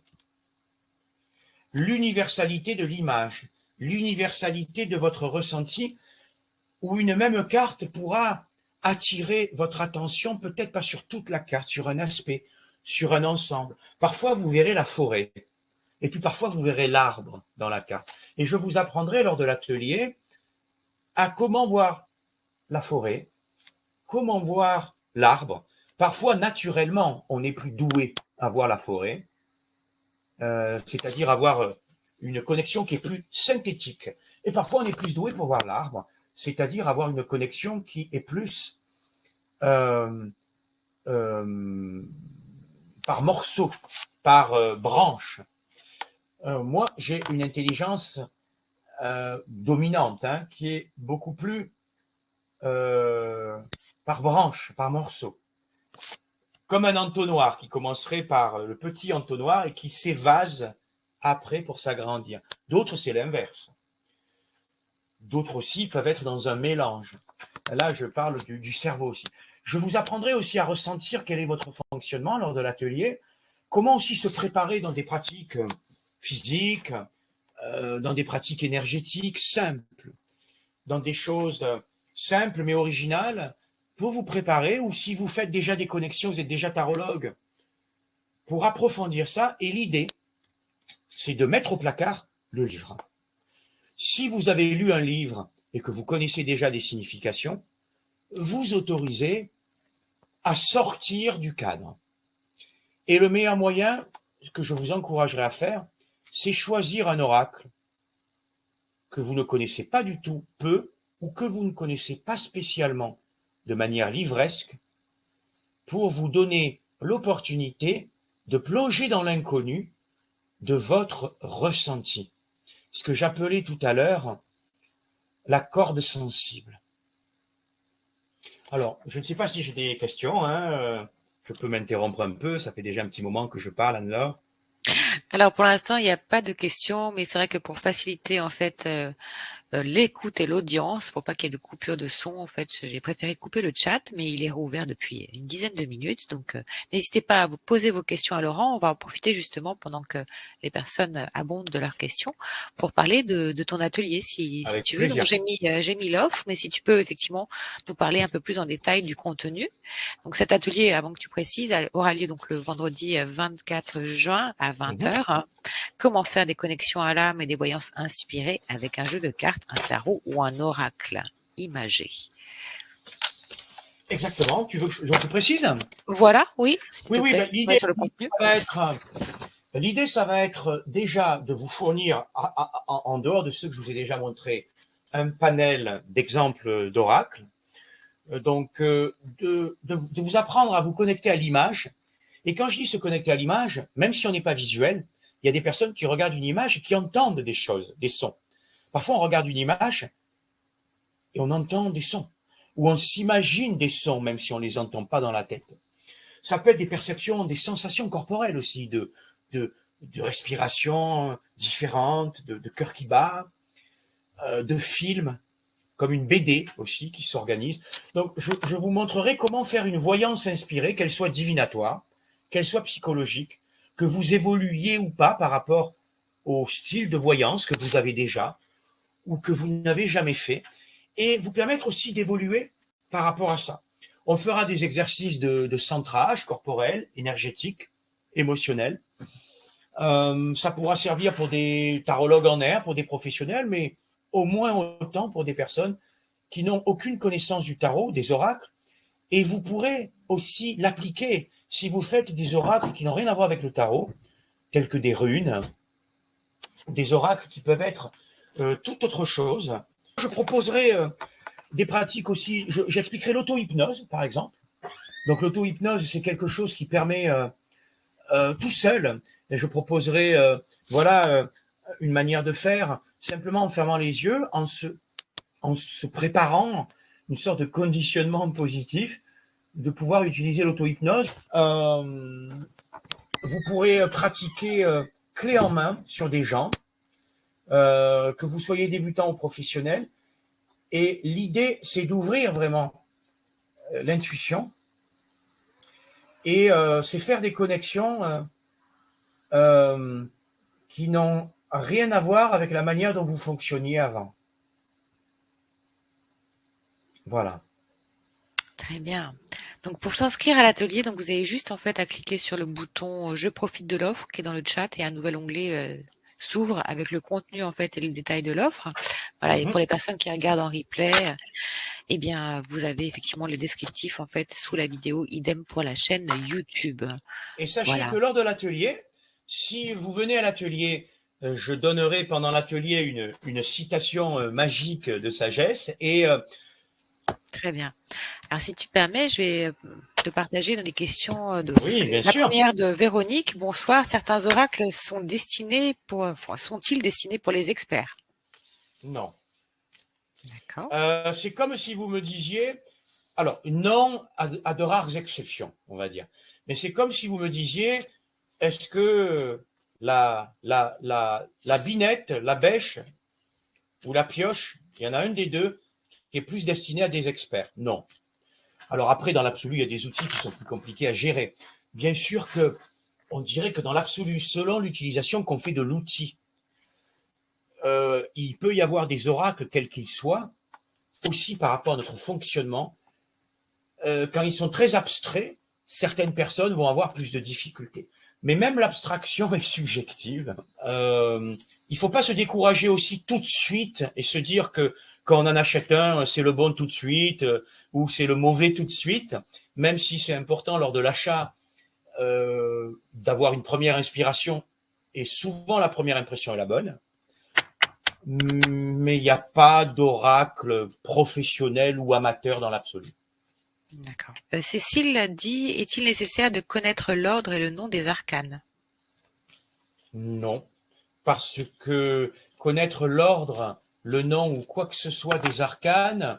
L'universalité de l'image, l'universalité de votre ressenti, où une même carte pourra attirer votre attention, peut-être pas sur toute la carte, sur un aspect, sur un ensemble. Parfois, vous verrez la forêt, et puis parfois, vous verrez l'arbre dans la carte. Et je vous apprendrai lors de l'atelier à comment voir la forêt, comment voir l'arbre. Parfois, naturellement, on est plus doué à voir la forêt, c'est-à-dire avoir une connexion qui est plus synthétique. Et parfois, on est plus doué pour voir l'arbre, c'est-à-dire avoir une connexion qui est plus par morceaux, par branches. Moi, j'ai une intelligence dominante, hein, qui est beaucoup plus par branches, par morceaux. Comme un entonnoir qui commencerait par le petit entonnoir et qui s'évase après pour s'agrandir. D'autres, c'est l'inverse. D'autres aussi peuvent être dans un mélange. Là, je parle du cerveau aussi. Je vous apprendrai aussi à ressentir quel est votre fonctionnement lors de l'atelier, comment aussi se préparer dans des pratiques physiques, dans des pratiques énergétiques simples, dans des choses simples mais originales, pour vous préparer, ou si vous faites déjà des connexions, vous êtes déjà tarologue, pour approfondir ça. Et l'idée, c'est de mettre au placard le livre. Si vous avez lu un livre et que vous connaissez déjà des significations, vous autorisez à sortir du cadre. Et le meilleur moyen que je vous encouragerais à faire, c'est choisir un oracle que vous ne connaissez pas du tout, peu, ou que vous ne connaissez pas spécialement de manière livresque, pour vous donner l'opportunité de plonger dans l'inconnu de votre ressenti. Ce que j'appelais tout à l'heure la corde sensible. Alors, je ne sais pas si j'ai des questions, hein, je peux m'interrompre un peu, ça fait déjà un petit moment que je parle, Anne-Laure. Alors pour l'instant, il n'y a pas de questions, mais c'est vrai que pour faciliter en fait l'écoute et l'audience, pour pas qu'il y ait de coupure de son, en fait, j'ai préféré couper le chat, mais il est rouvert depuis une dizaine de minutes. Donc n'hésitez pas à vous poser vos questions à Laurent. On va en profiter justement pendant que les personnes abondent de leurs questions pour parler de ton atelier, si Avec tu veux. Donc plaisir. j'ai mis l'offre, mais si tu peux effectivement nous parler un peu plus en détail du contenu. Donc cet atelier, avant que tu précises, aura lieu donc le vendredi 24 juin à 20 Mhm. heures. Comment faire des connexions à l'âme et des voyances inspirées avec un jeu de cartes, un tarot ou un oracle imagé. Exactement. Tu veux que je précise? Voilà, oui, s'il Oui, te oui, plaît. ben, Ouais, sur le contenu. l'idée, ça va être déjà de vous fournir, en dehors de ce que je vous ai déjà montré, un panel d'exemples d'oracles. Donc, de vous apprendre à vous connecter à l'image. Et quand je dis se connecter à l'image, même si on n'est pas visuel, il y a des personnes qui regardent une image et qui entendent des choses, des sons. Parfois, on regarde une image et on entend des sons, ou on s'imagine des sons, même si on ne les entend pas dans la tête. Ça peut être des perceptions, des sensations corporelles aussi, de respiration différentes, de cœur qui bat, de films, comme une BD aussi qui s'organise. Donc, je vous montrerai comment faire une voyance inspirée, qu'elle soit divinatoire, qu'elle soit psychologique, que vous évoluiez ou pas par rapport au style de voyance que vous avez déjà ou que vous n'avez jamais fait, et vous permettre aussi d'évoluer par rapport à ça. On fera des exercices de centrage corporel, énergétique, émotionnel. Ça pourra servir pour des tarologues en air, pour des professionnels, mais au moins autant pour des personnes qui n'ont aucune connaissance du tarot, des oracles, et vous pourrez aussi l'appliquer si vous faites des oracles qui n'ont rien à voir avec le tarot, tels que des runes, des oracles qui peuvent être toute autre chose. Je proposerai des pratiques aussi, j'expliquerai l'auto-hypnose, par exemple. Donc l'auto-hypnose, c'est quelque chose qui permet tout seul, et je proposerai une manière de faire, simplement en fermant les yeux, en se préparant une sorte de conditionnement positif, de pouvoir utiliser l'auto-hypnose. Vous pourrez pratiquer clé en main sur des gens, que vous soyez débutant ou professionnel. Et l'idée, c'est d'ouvrir vraiment l'intuition et c'est faire des connexions qui n'ont rien à voir avec la manière dont vous fonctionniez avant. Voilà. Très bien. Donc pour s'inscrire à l'atelier, donc vous avez juste en fait à cliquer sur le bouton Je profite de l'offre qui est dans le chat et un nouvel onglet s'ouvre avec le contenu en fait et les détails de l'offre. Voilà, et pour les personnes qui regardent en replay, eh bien vous avez effectivement les descriptifs en fait sous la vidéo, idem pour la chaîne YouTube. Et sachez Voilà. que lors de l'atelier, si vous venez à l'atelier, je donnerai pendant l'atelier une citation magique de sagesse et Très bien. Alors si tu permets, je vais te partager dans des questions oui, bien la sûr. première de Véronique. Bonsoir. Certains oracles sont sont-ils destinés pour les experts? Non. D'accord. C'est comme si vous me disiez, alors non, à de rares exceptions, on va dire, mais c'est comme si vous me disiez, est-ce que la binette, la bêche ou la pioche, il y en a une des deux qui est plus destinée à des experts? Non. Alors après, dans l'absolu, il y a des outils qui sont plus compliqués à gérer. Bien sûr que on dirait que dans l'absolu, selon l'utilisation qu'on fait de l'outil, il peut y avoir des oracles, quels qu'ils soient, aussi par rapport à notre fonctionnement. Quand ils sont très abstraits, certaines personnes vont avoir plus de difficultés. Mais même l'abstraction est subjective. Il ne faut pas se décourager aussi tout de suite et se dire que quand on en achète un, c'est le bon tout de suite ou c'est le mauvais tout de suite, même si c'est important lors de l'achat d'avoir une première inspiration. Et souvent, la première impression est la bonne. Mais il n'y a pas d'oracle professionnel ou amateur dans l'absolu. D'accord. Cécile dit, est-il nécessaire de connaître l'ordre et le nom des arcanes? Non, parce que connaître l'ordre, le nom ou quoi que ce soit des arcanes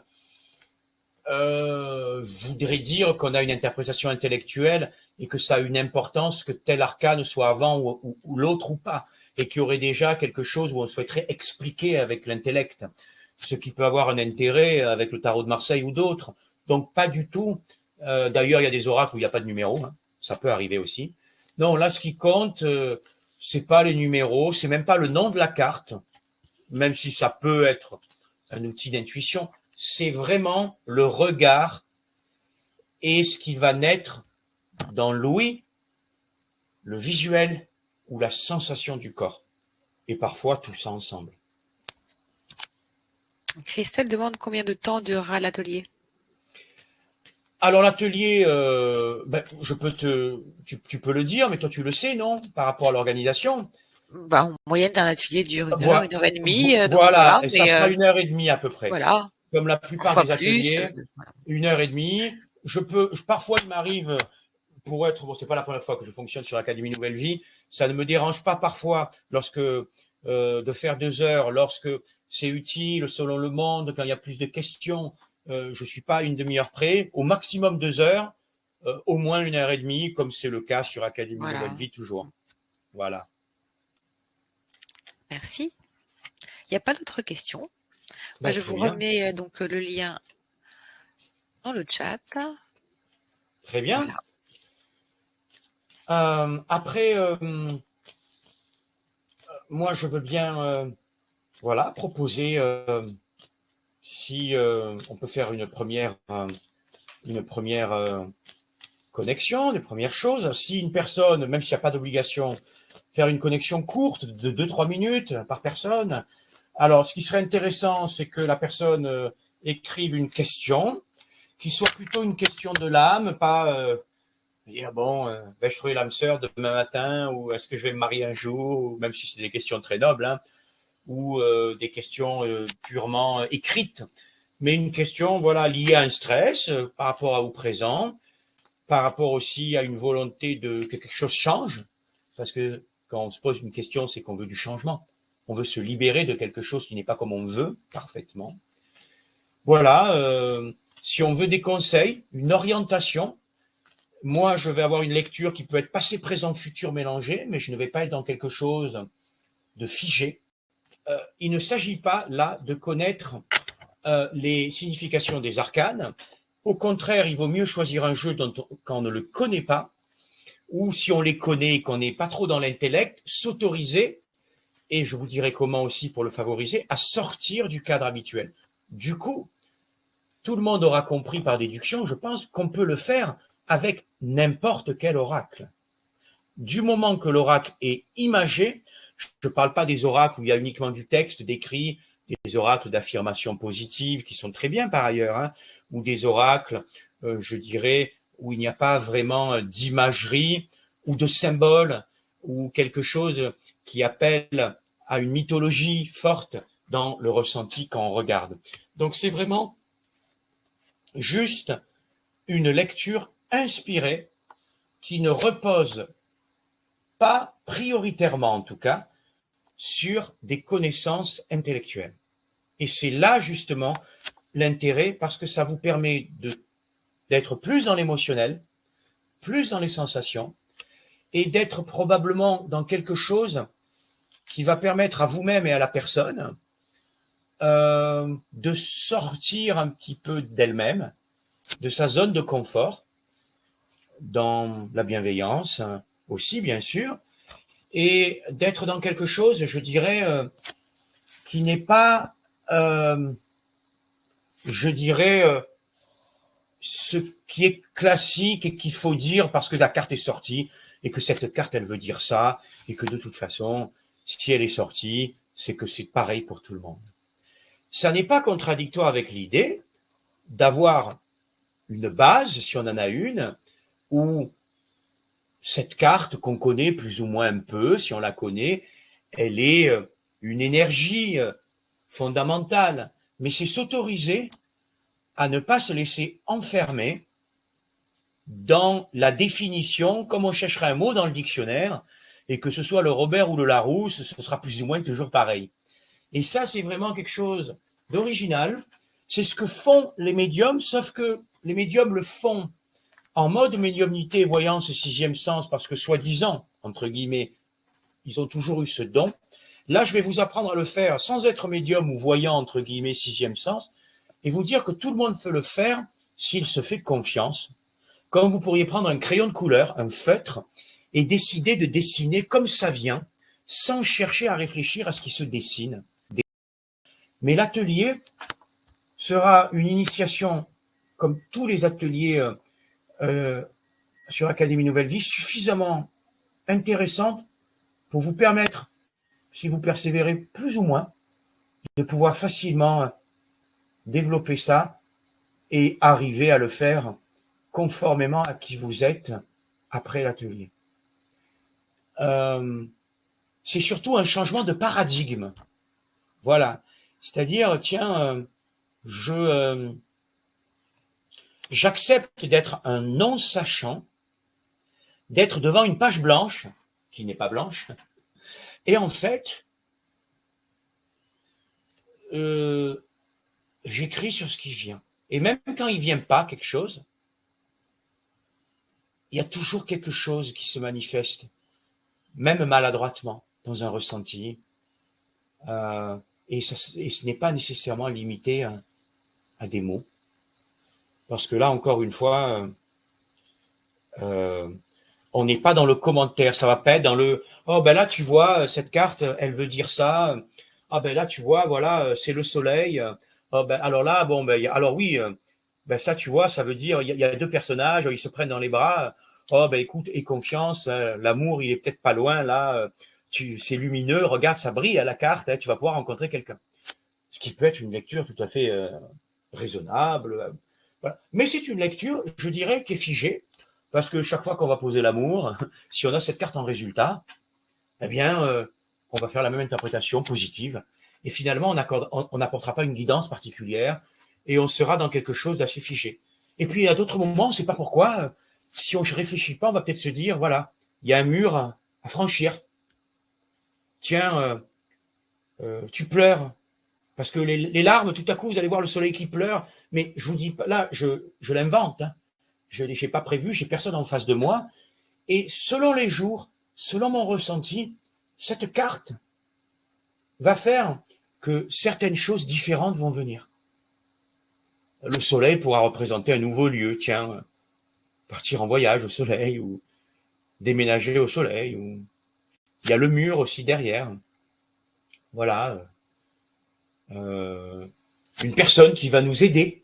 voudrait dire qu'on a une interprétation intellectuelle et que ça a une importance que tel arcane soit avant ou l'autre ou pas, et qu'il y aurait déjà quelque chose où on souhaiterait expliquer avec l'intellect, ce qui peut avoir un intérêt avec le tarot de Marseille ou d'autres. Donc pas du tout. D'ailleurs, il y a des oracles où il n'y a pas de numéro, hein. Ça peut arriver aussi. Non, là, ce qui compte, c'est pas les numéros, c'est même pas le nom de la carte, même si ça peut être un outil d'intuition. C'est vraiment le regard et ce qui va naître dans l'ouïe, le visuel ou la sensation du corps. Et parfois tout ça ensemble. Christelle demande combien de temps durera l'atelier. Alors l'atelier, tu peux le dire, mais toi tu le sais, non? Par rapport à l'organisation. En moyenne, un atelier dure une heure et demie. Voilà, et ça sera 1h30 à peu près. Voilà. Comme la plupart Parfois des ateliers, plus, voilà. 1h30. Parfois il m'arrive, c'est pas la première fois que je fonctionne sur l'Académie Nouvelle Vie, ça ne me dérange pas parfois de faire 2 heures, lorsque c'est utile selon le monde, quand il y a plus de questions, je suis pas à une demi-heure près, au maximum 2 heures, au moins 1h30, comme c'est le cas sur Académie Nouvelle Vie toujours. Voilà. Merci. Il n'y a pas d'autres questions. Moi, je vous remets donc le lien dans le chat. Très bien. Voilà. Après, moi, je veux bien proposer si on peut faire une première connexion, les premières choses. Si une personne, même s'il n'y a pas d'obligation, faire une connexion courte de 2-3 minutes par personne. Alors, ce qui serait intéressant, c'est que la personne écrive une question, qui soit plutôt une question de l'âme, pas dire, vais-je trouver l'âme sœur demain matin, ou est-ce que je vais me marier un jour, ou même si c'est des questions très nobles, hein, ou des questions purement écrites, mais une question liée à un stress par rapport au présent, par rapport aussi à une volonté que quelque chose change, parce que quand on se pose une question, c'est qu'on veut du changement. On veut se libérer de quelque chose qui n'est pas comme on veut, parfaitement. Voilà, si on veut des conseils, une orientation, moi, je vais avoir une lecture qui peut être passé, présent, futur mélangé, mais je ne vais pas être dans quelque chose de figé. Il ne s'agit pas, là, de connaître les significations des arcanes. Au contraire, il vaut mieux choisir un jeu quand on ne le connaît pas, ou si on les connaît et qu'on n'est pas trop dans l'intellect, s'autoriser, et je vous dirai comment aussi pour le favoriser, à sortir du cadre habituel. Du coup, tout le monde aura compris par déduction, je pense, qu'on peut le faire avec n'importe quel oracle. Du moment que l'oracle est imagé, je ne parle pas des oracles où il y a uniquement du texte décrit, des oracles d'affirmation positive qui sont très bien par ailleurs, hein, ou des oracles, je dirais, où il n'y a pas vraiment d'imagerie ou de symbole ou quelque chose qui appelle à une mythologie forte dans le ressenti quand on regarde. Donc c'est vraiment juste une lecture inspirée qui ne repose pas prioritairement en tout cas sur des connaissances intellectuelles. Et c'est là justement l'intérêt, parce que ça vous permet d'être plus dans l'émotionnel, plus dans les sensations, et d'être probablement dans quelque chose qui va permettre à vous-même et à la personne de sortir un petit peu d'elle-même, de sa zone de confort, dans la bienveillance aussi, bien sûr, et d'être dans quelque chose, je dirais, qui n'est pas, je dirais, ce qui est classique et qu'il faut dire parce que la carte est sortie et que cette carte, elle veut dire ça et que de toute façon, si elle est sortie, c'est que c'est pareil pour tout le monde. Ça n'est pas contradictoire avec l'idée d'avoir une base, si on en a une, où cette carte qu'on connaît plus ou moins un peu, si on la connaît, elle est une énergie fondamentale. Mais c'est s'autoriser à ne pas se laisser enfermer dans la définition, comme on chercherait un mot dans le dictionnaire, et que ce soit le Robert ou le Larousse, ce sera plus ou moins toujours pareil. Et ça, c'est vraiment quelque chose d'original. C'est ce que font les médiums, sauf que les médiums le font en mode médiumnité, voyance et sixième sens, parce que soi-disant, entre guillemets, ils ont toujours eu ce don. Là, je vais vous apprendre à le faire sans être médium ou voyant, entre guillemets, sixième sens, et vous dire que tout le monde peut le faire s'il se fait confiance. Comme vous pourriez prendre un crayon de couleur, un feutre, et décider de dessiner comme ça vient, sans chercher à réfléchir à ce qui se dessine. Mais l'atelier sera une initiation, comme tous les ateliers sur Académie Nouvelle Vie, suffisamment intéressante pour vous permettre, si vous persévérez plus ou moins, de pouvoir facilement développer ça et arriver à le faire conformément à qui vous êtes après l'atelier. C'est surtout un changement de paradigme. Voilà. C'est-à-dire, tiens, j'accepte d'être un non-sachant, d'être devant une page blanche, qui n'est pas blanche, et en fait, j'écris sur ce qui vient. Et même quand il ne vient pas quelque chose, il y a toujours quelque chose qui se manifeste, même maladroitement, dans un ressenti. Et ce n'est pas nécessairement limité à des mots. Parce que là, encore une fois, on n'est pas dans le commentaire. Ça va pas être dans le « Oh, ben là, tu vois, cette carte, elle veut dire ça. Ah, ben là, tu vois, voilà, c'est le soleil. Oh, ben, alors là, bon, ben, alors oui, ben ça, tu vois, ça veut dire, il y a deux personnages, ils se prennent dans les bras. Oh, ben écoute, aie confiance, l'amour, il est peut-être pas loin, là. C'est lumineux, regarde, ça brille à la carte, tu vas pouvoir rencontrer quelqu'un. » Ce qui peut être une lecture tout à fait raisonnable. Voilà. Mais c'est une lecture, je dirais, qui est figée, parce que chaque fois qu'on va poser l'amour, si on a cette carte en résultat, eh bien, on va faire la même interprétation positive. Et finalement, on n'apportera pas une guidance particulière et on sera dans quelque chose d'assez figé. Et puis, à d'autres moments, on ne sait pas pourquoi, si on ne réfléchit pas, on va peut-être se dire, voilà, il y a un mur à franchir. Tiens, tu pleures. Parce que les larmes, tout à coup, vous allez voir le soleil qui pleure. Mais je vous dis pas, là, je l'invente. Hein. Je n'ai pas prévu, j'ai personne en face de moi. Et selon les jours, selon mon ressenti, cette carte va faire que certaines choses différentes vont venir. Le soleil pourra représenter un nouveau lieu, tiens, partir en voyage au soleil ou déménager au soleil. Ou... Il y a le mur aussi derrière. Voilà. Une personne qui va nous aider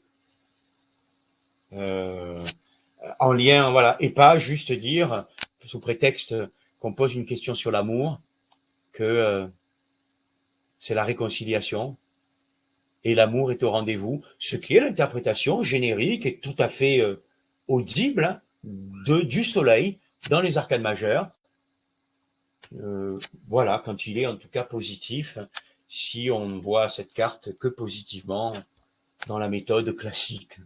en lien, voilà, et pas juste dire, sous prétexte qu'on pose une question sur l'amour, que c'est la réconciliation et l'amour est au rendez-vous, ce qui est l'interprétation générique et tout à fait audible du soleil dans les arcanes majeures. Voilà, quand il est en tout cas positif, si on ne voit cette carte que positivement dans la méthode classique,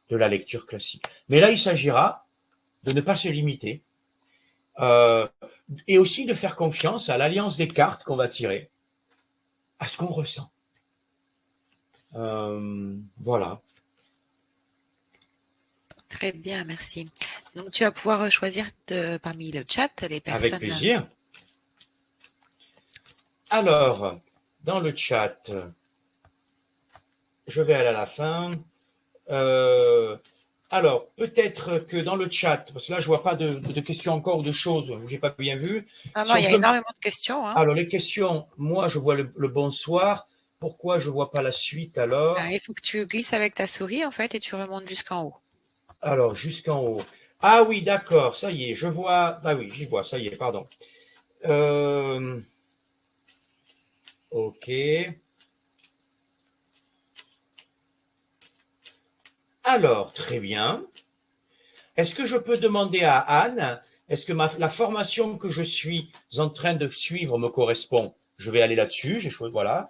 de la lecture classique. Mais là, il s'agira de ne pas se limiter et aussi de faire confiance à l'alliance des cartes qu'on va tirer, à ce qu'on ressent. Voilà. Très bien, merci. Donc, tu vas pouvoir choisir parmi le chat les personnes. Avec plaisir. Alors, dans le chat, je vais aller à la fin. Alors, peut-être que dans le chat, parce que là, je vois pas de questions encore ou de choses, j'ai pas bien vu. Ah non, il y a énormément de questions. Hein. Alors, les questions, moi, je vois le bonsoir. Pourquoi je vois pas la suite alors? Il faut que tu glisses avec ta souris, en fait, et tu remontes jusqu'en haut. Alors, jusqu'en haut. Ah oui, d'accord, ça y est, je vois. Ah oui, j'y vois, ça y est, pardon. Ok. Alors, très bien. Est-ce que je peux demander à Anne, est-ce que la formation que je suis en train de suivre me correspond? Je vais aller là-dessus, j'ai choisi, voilà.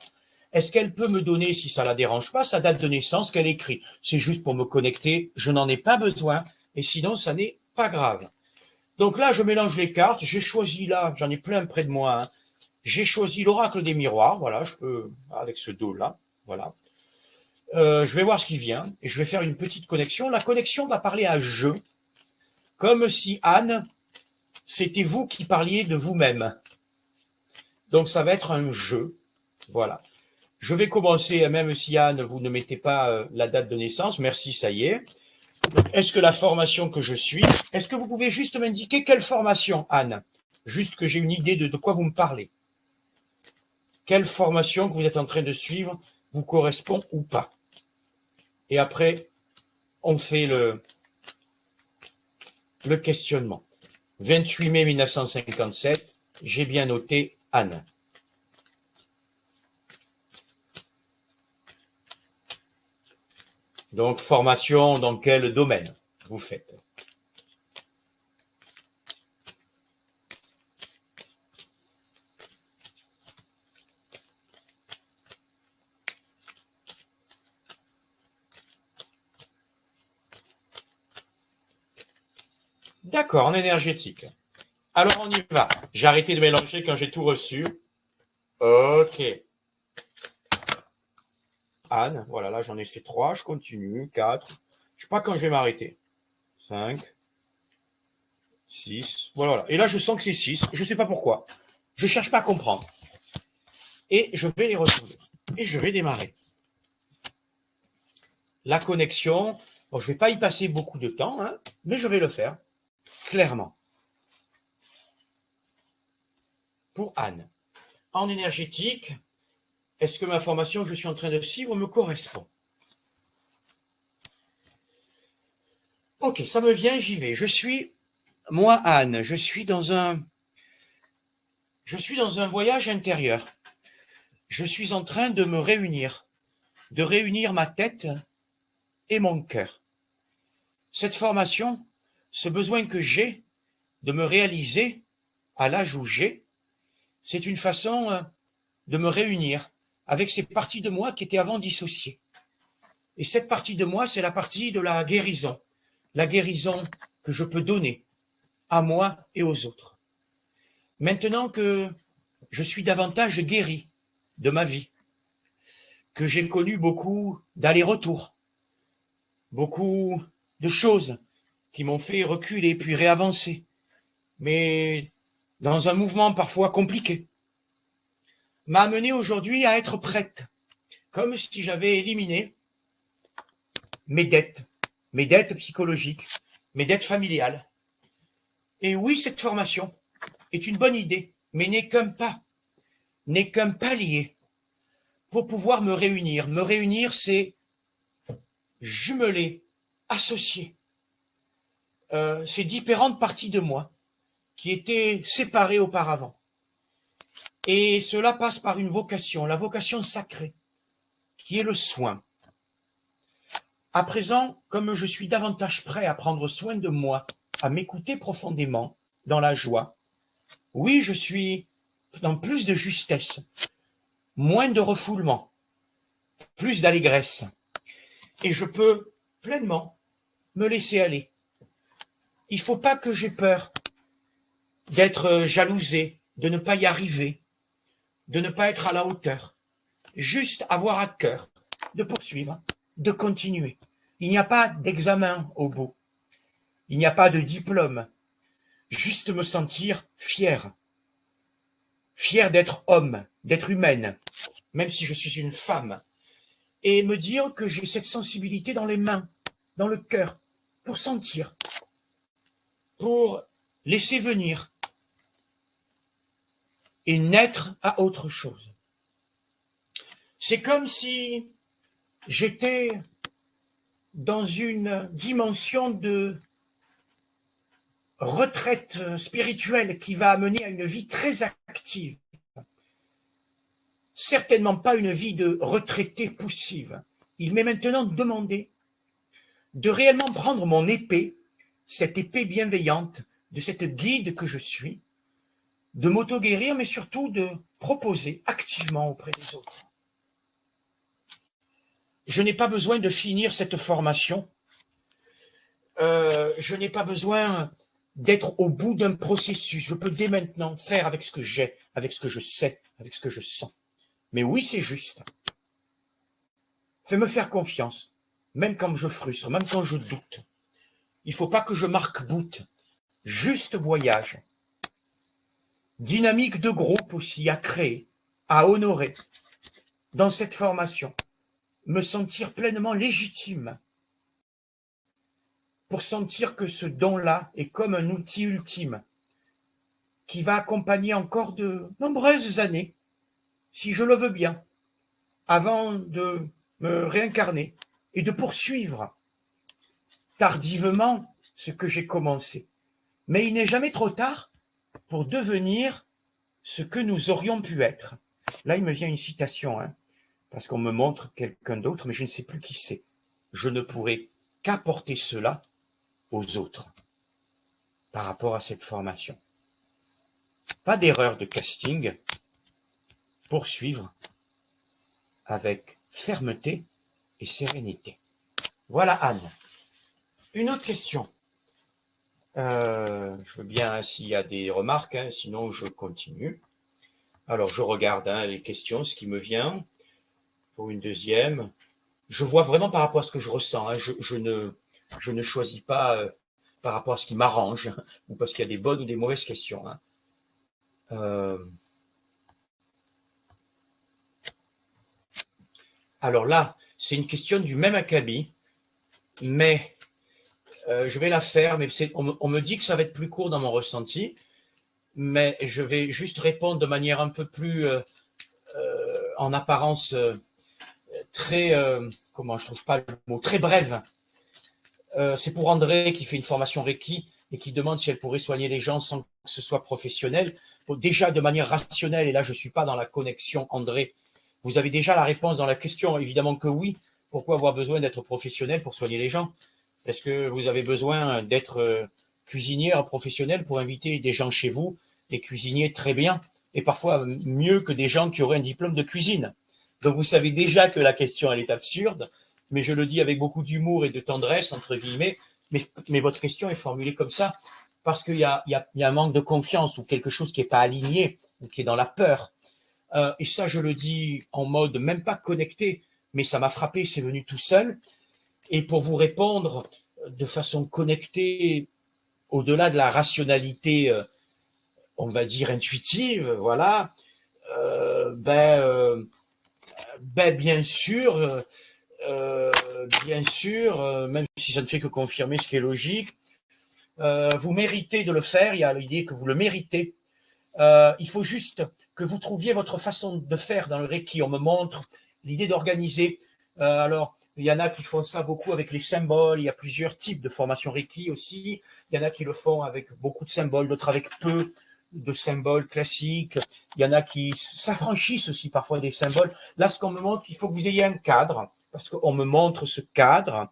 Est-ce qu'elle peut me donner, si ça la dérange pas, sa date de naissance qu'elle écrit? C'est juste pour me connecter, je n'en ai pas besoin, et sinon, ça n'est pas grave. Donc là, je mélange les cartes, j'ai choisi là, j'en ai plein près de moi, hein. J'ai choisi l'oracle des miroirs, voilà, je peux, avec ce dos-là, voilà. Je vais voir ce qui vient, et je vais faire une petite connexion. La connexion va parler à « je ». comme si Anne, c'était vous qui parliez de vous-même. Donc, ça va être un jeu. Voilà. Je vais commencer, même si Anne, vous ne mettez pas la date de naissance. Merci, ça y est. Est-ce que la formation que je suis, est-ce que vous pouvez juste m'indiquer quelle formation, Anne? Juste que j'ai une idée de quoi vous me parlez. Quelle formation que vous êtes en train de suivre vous correspond ou pas? Et après, on fait le questionnement. 28 mai 1957, j'ai bien noté Anne. Donc, formation dans quel domaine vous faites? D'accord, en énergétique. Alors, on y va. J'ai arrêté de mélanger quand j'ai tout reçu. Ok. Anne, voilà, là, j'en ai fait 3. Je continue. 4. Je ne sais pas quand je vais m'arrêter. 5. 6. Voilà. Et là, je sens que c'est 6. Je ne sais pas pourquoi. Je ne cherche pas à comprendre. Et je vais les retrouver. Et je vais démarrer. La connexion. Bon, je ne vais pas y passer beaucoup de temps, hein, mais je vais le faire. Clairement. Pour Anne. En énergétique, est-ce que ma formation que je suis en train de suivre me correspond? Ok, ça me vient, j'y vais. Je suis, moi, Anne, je suis dans un voyage intérieur. Je suis en train de me réunir, de réunir ma tête et mon cœur. Cette formation, ce besoin que j'ai de me réaliser à l'âge où j'ai, c'est une façon de me réunir avec ces parties de moi qui étaient avant dissociées. Et cette partie de moi, c'est la partie de la guérison que je peux donner à moi et aux autres. Maintenant que je suis davantage guéri de ma vie, que j'ai connu beaucoup d'allers-retours, beaucoup de choses qui m'ont fait reculer puis réavancer, mais dans un mouvement parfois compliqué, m'a amené aujourd'hui à être prête, comme si j'avais éliminé mes dettes psychologiques, mes dettes familiales. Et oui, cette formation est une bonne idée, mais n'est qu'un palier pour pouvoir me réunir. Me réunir, c'est jumeler, associer ces différentes parties de moi qui étaient séparées auparavant. Et cela passe par une vocation, la vocation sacrée, qui est le soin. À présent, comme je suis davantage prêt à prendre soin de moi, à m'écouter profondément, dans la joie, oui, je suis dans plus de justesse, moins de refoulement, plus d'allégresse. Et je peux pleinement me laisser aller. Il ne faut pas que j'aie peur d'être jalousé, de ne pas y arriver, de ne pas être à la hauteur. Juste avoir à cœur de poursuivre, de continuer. Il n'y a pas d'examen au bout. Il n'y a pas de diplôme. Juste me sentir fier. Fier d'être homme, d'être humaine, même si je suis une femme. Et me dire que j'ai cette sensibilité dans les mains, dans le cœur, pour sentir, pour laisser venir et naître à autre chose. C'est comme si j'étais dans une dimension de retraite spirituelle qui va amener à une vie très active. Certainement pas une vie de retraité poussive. Il m'est maintenant demandé de réellement prendre mon épée, cette épée bienveillante, de cette guide que je suis, de m'auto-guérir, mais surtout de proposer activement auprès des autres. Je n'ai pas besoin de finir cette formation. Je n'ai pas besoin d'être au bout d'un processus. Je peux dès maintenant faire avec ce que j'ai, avec ce que je sais, avec ce que je sens. Mais oui, c'est juste. Fais-me faire confiance, même quand je frustre, même quand je doute. Il ne faut pas que je marque-boot. Juste voyage. Dynamique de groupe aussi à créer, à honorer dans cette formation. Me sentir pleinement légitime pour sentir que ce don-là est comme un outil ultime qui va accompagner encore de nombreuses années, si je le veux bien, avant de me réincarner et de poursuivre tardivement ce que j'ai commencé. Mais il n'est jamais trop tard pour devenir ce que nous aurions pu être. Là, il me vient une citation, parce qu'on me montre quelqu'un d'autre, mais je ne sais plus qui c'est. Je ne pourrai qu'apporter cela aux autres par rapport à cette formation. Pas d'erreur de casting, poursuivre avec fermeté et sérénité. Voilà Anne. Une autre question. Je veux bien s'il y a des remarques, sinon je continue. Alors je regarde les questions, ce qui me vient pour une deuxième. Je vois vraiment par rapport à ce que je ressens. Je ne choisis pas par rapport à ce qui m'arrange ou parce qu'il y a des bonnes ou des mauvaises questions. Alors là, c'est une question du même acabit, mais je vais la faire, mais on me dit que ça va être plus court dans mon ressenti, mais je vais juste répondre de manière un peu plus, en apparence, très, comment je trouve pas le mot, très brève. C'est pour André qui fait une formation Reiki et qui demande si elle pourrait soigner les gens sans que ce soit professionnel. Déjà de manière rationnelle, et là je ne suis pas dans la connexion André, vous avez déjà la réponse dans la question, évidemment que oui. Pourquoi avoir besoin d'être professionnel pour soigner les gens? Est-ce que vous avez besoin d'être cuisinière professionnelle pour inviter des gens chez vous et cuisiner très bien, et parfois mieux que des gens qui auraient un diplôme de cuisine? Donc vous savez déjà que la question elle est absurde, mais je le dis avec beaucoup d'humour et de tendresse, entre guillemets, mais votre question est formulée comme ça, parce qu'il y a un manque de confiance ou quelque chose qui n'est pas aligné, ou qui est dans la peur. Et ça, je le dis en mode même pas connecté, mais ça m'a frappé, c'est venu tout seul. Et pour vous répondre de façon connectée, au-delà de la rationalité, on va dire intuitive, voilà, bien sûr, même si ça ne fait que confirmer ce qui est logique, vous méritez de le faire, il y a l'idée que vous le méritez. Il faut juste que vous trouviez votre façon de faire dans le Reiki. On me montre l'idée d'organiser. Alors, il y en a qui font ça beaucoup avec les symboles. Il y a plusieurs types de formation Reiki aussi. Il y en a qui le font avec beaucoup de symboles, d'autres avec peu de symboles classiques. Il y en a qui s'affranchissent aussi parfois des symboles. Là, ce qu'on me montre, il faut que vous ayez un cadre, parce qu'on me montre ce cadre.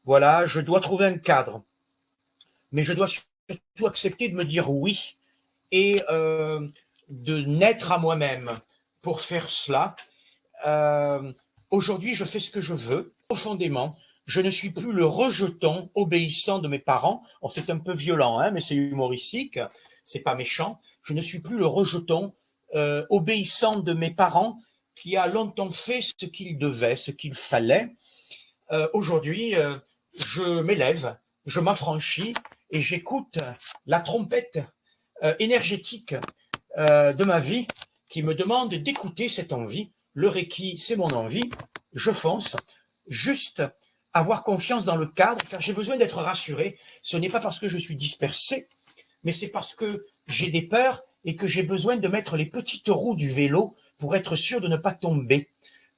Voilà, je dois trouver un cadre. Mais je dois surtout accepter de me dire oui et de naître à moi-même pour faire cela. Aujourd'hui, je fais ce que je veux, profondément. Je ne suis plus le rejeton obéissant de mes parents. Oh, c'est un peu violent, mais c'est humoristique, c'est pas méchant. Je ne suis plus le rejeton obéissant de mes parents qui a longtemps fait ce qu'il devait, ce qu'il fallait. Aujourd'hui, je m'élève, je m'affranchis et j'écoute la trompette énergétique de ma vie qui me demande d'écouter cette envie. Le Reiki, c'est mon envie. Je fonce. Juste avoir confiance dans le cadre, car j'ai besoin d'être rassuré. Ce n'est pas parce que je suis dispersé, mais c'est parce que j'ai des peurs et que j'ai besoin de mettre les petites roues du vélo pour être sûr de ne pas tomber.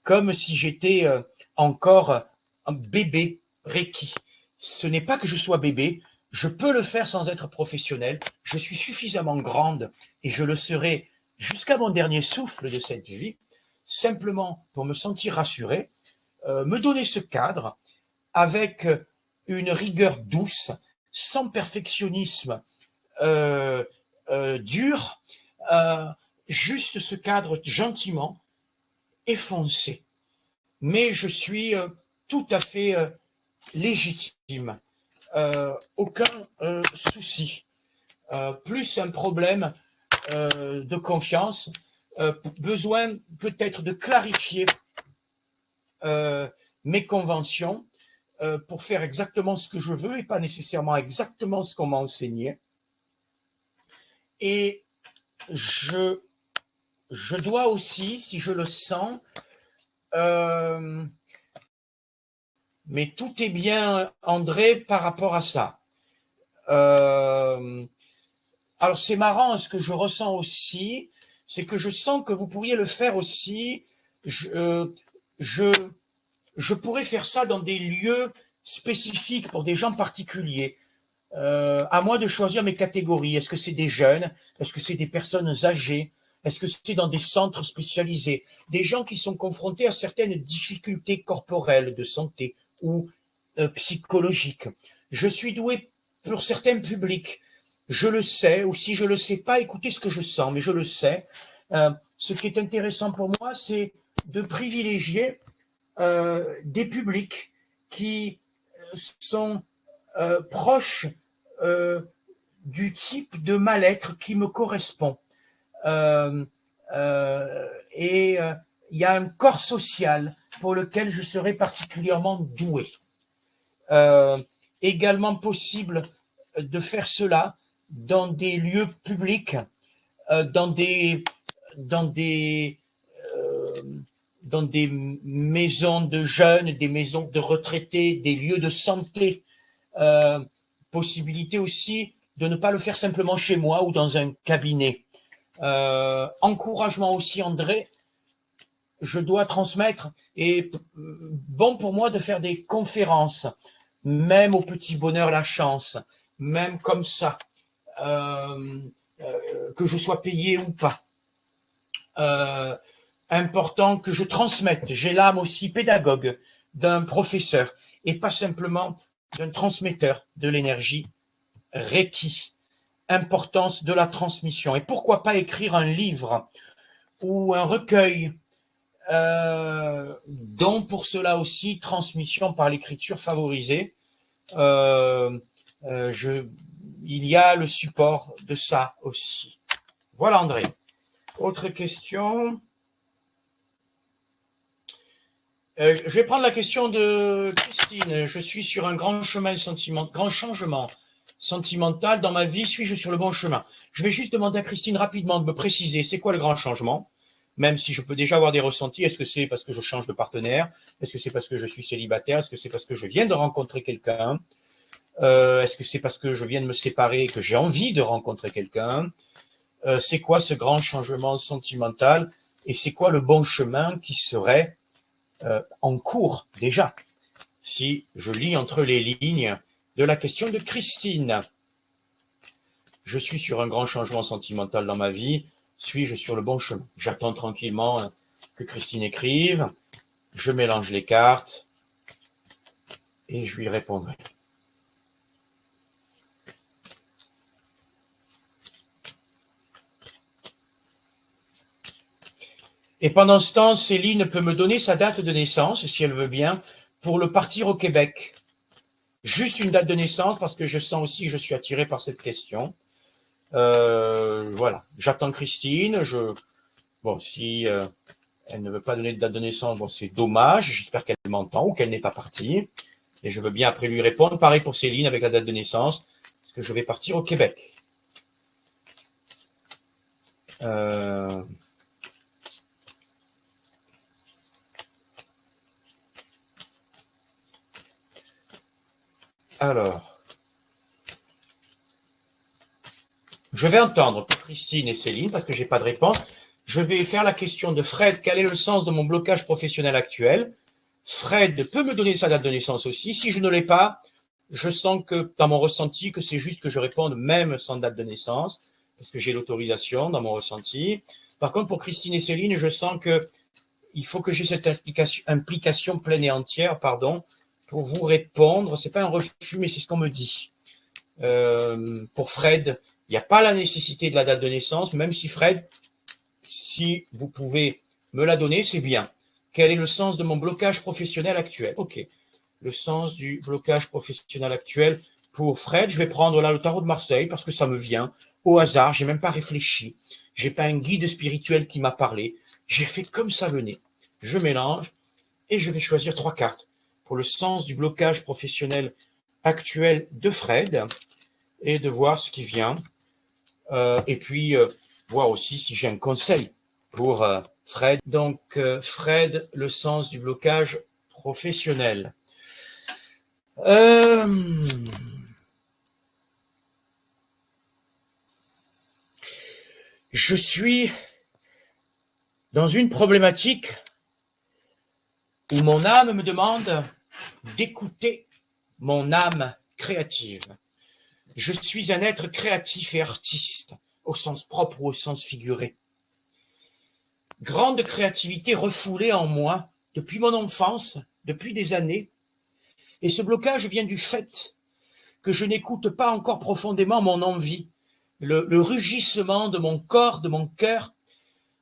Comme si j'étais encore un bébé Reiki. Ce n'est pas que je sois bébé, je peux le faire sans être professionnel, je suis suffisamment grande et je le serai jusqu'à mon dernier souffle de cette vie, simplement pour me sentir rassuré, me donner ce cadre avec une rigueur douce, sans perfectionnisme dur, juste ce cadre gentiment effacé. Mais je suis tout à fait légitime. Aucun souci. Plus un problème de confiance, besoin peut-être de clarifier mes conventions, pour faire exactement ce que je veux et pas nécessairement exactement ce qu'on m'a enseigné. Et je dois aussi, si je le sens, mais tout est bien, André, par rapport à ça. Alors c'est marrant, ce que je ressens aussi, c'est que je sens que vous pourriez le faire aussi. Je pourrais faire ça dans des lieux spécifiques pour des gens particuliers. À moi de choisir mes catégories. Est-ce que c'est des jeunes? Est-ce que c'est des personnes âgées? Est-ce que c'est dans des centres spécialisés? Des gens qui sont confrontés à certaines difficultés corporelles, de santé ou psychologiques. Je suis doué pour certains publics. Je le sais, ou si je le sais pas, écoutez ce que je sens, mais je le sais. Ce qui est intéressant pour moi, c'est de privilégier des publics qui sont proches du type de mal-être qui me correspond. Et il y a un corps social pour lequel je serai particulièrement doué. Également possible de faire cela dans des lieux publics, dans des maisons de jeunes, des maisons de retraités, des lieux de santé. Possibilité aussi de ne pas le faire simplement chez moi ou dans un cabinet. Encouragement aussi, André, je dois transmettre, et bon pour moi de faire des conférences, même au Petit Bonheur la Chance, même comme ça, que je sois payé ou pas. Important que je transmette. J'ai l'âme aussi pédagogue d'un professeur et pas simplement d'un transmetteur de l'énergie Reiki. Importance de la transmission. Et pourquoi pas écrire un livre ou un recueil, dont pour cela aussi transmission par l'écriture favorisée. Il y a le support de ça aussi. Voilà, André. Autre question. Je vais prendre la question de Christine. Je suis sur un grand changement sentimental dans ma vie. Suis-je sur le bon chemin? Je vais juste demander à Christine rapidement de me préciser c'est quoi le grand changement, même si je peux déjà avoir des ressentis. Est-ce que c'est parce que je change de partenaire? Est-ce que c'est parce que je suis célibataire? Est-ce que c'est parce que je viens de rencontrer quelqu'un? Est-ce que c'est parce que je viens de me séparer et que j'ai envie de rencontrer quelqu'un? C'est quoi ce grand changement sentimental? Et c'est quoi le bon chemin qui serait en cours déjà, si je lis entre les lignes de la question de Christine? Je suis sur un grand changement sentimental dans ma vie. Suis-je sur le bon chemin? J'attends tranquillement que Christine écrive. Je mélange les cartes et je lui répondrai. Et pendant ce temps, Céline peut me donner sa date de naissance, si elle veut bien, pour le partir au Québec. Juste une date de naissance, parce que je sens aussi que je suis attiré par cette question. Voilà, j'attends Christine. Bon, si elle ne veut pas donner de date de naissance, bon, c'est dommage. J'espère qu'elle m'entend ou qu'elle n'est pas partie. Et je veux bien après lui répondre. Pareil pour Céline avec la date de naissance, parce que je vais partir au Québec. Alors, je vais entendre pour Christine et Céline, parce que j'ai pas de réponse. Je vais faire la question de Fred. Quel est le sens de mon blocage professionnel actuel? Fred peut me donner sa date de naissance aussi. Si je ne l'ai pas, je sens que dans mon ressenti, que c'est juste que je réponde même sans date de naissance, parce que j'ai l'autorisation dans mon ressenti. Par contre, pour Christine et Céline, je sens que il faut que j'ai cette implication pleine et entière, pour vous répondre. C'est pas un refus, mais c'est ce qu'on me dit. Pour Fred, il n'y a pas la nécessité de la date de naissance, même si Fred, si vous pouvez me la donner, c'est bien. Quel est le sens de mon blocage professionnel actuel? Ok. Le sens du blocage professionnel actuel pour Fred, je vais prendre là le tarot de Marseille parce que ça me vient au hasard, j'ai même pas réfléchi. J'ai pas un guide spirituel qui m'a parlé. J'ai fait comme ça venait. Je mélange et je vais choisir 3 cartes pour le sens du blocage professionnel actuel de Fred et de voir ce qui vient. Et puis, voir aussi si j'ai un conseil pour Fred. Donc, Fred, le sens du blocage professionnel. Je suis dans une problématique où mon âme me demande d'écouter mon âme créative. Je suis un être créatif et artiste, au sens propre ou au sens figuré. Grande créativité refoulée en moi depuis mon enfance, depuis des années. Et ce blocage vient du fait que je n'écoute pas encore profondément mon envie, le rugissement de mon corps, de mon cœur,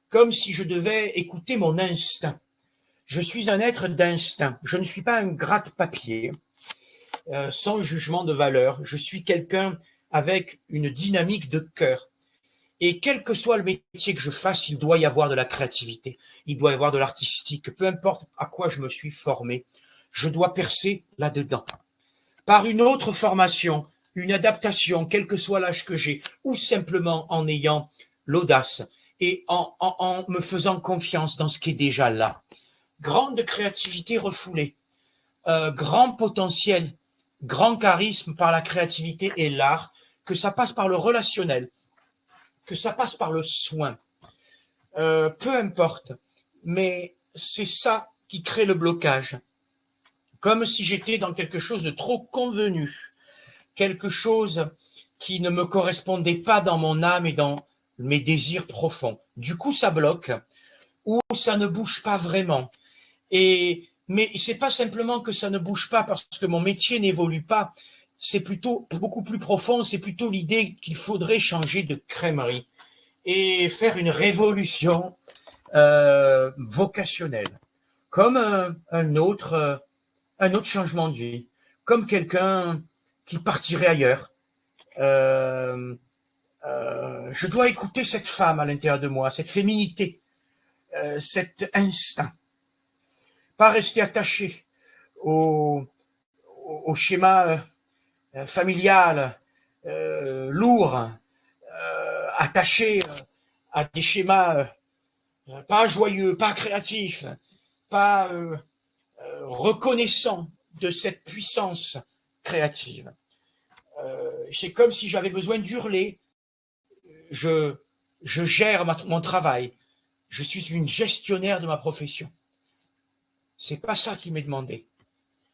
comme si je devais écouter mon instinct. Je suis un être d'instinct. Je ne suis pas un gratte-papier, sans jugement de valeur. Je suis quelqu'un avec une dynamique de cœur. Et quel que soit le métier que je fasse, il doit y avoir de la créativité, il doit y avoir de l'artistique, peu importe à quoi je me suis formé, je dois percer là-dedans. Par une autre formation, une adaptation, quel que soit l'âge que j'ai, ou simplement en ayant l'audace et en me faisant confiance dans ce qui est déjà là. Grande créativité refoulée, grand potentiel, grand charisme par la créativité et l'art, que ça passe par le relationnel, que ça passe par le soin, peu importe, mais c'est ça qui crée le blocage. Comme si j'étais dans quelque chose de trop convenu, quelque chose qui ne me correspondait pas dans mon âme et dans mes désirs profonds. Du coup, ça bloque, ou ça ne bouge pas vraiment. Mais c'est pas simplement que ça ne bouge pas parce que mon métier n'évolue pas, c'est plutôt beaucoup plus profond, c'est plutôt l'idée qu'il faudrait changer de crèmerie et faire une révolution vocationnelle, comme un autre changement de vie, comme quelqu'un qui partirait ailleurs. Je dois écouter cette femme à l'intérieur de moi, cette féminité, cet instinct, pas rester attaché au schéma familial lourd, attaché à des schémas pas joyeux, pas créatifs, pas reconnaissant de cette puissance créative. C'est comme si j'avais besoin d'hurler. Je gère mon travail. Je suis une gestionnaire de ma profession. C'est pas ça qui m'est demandé.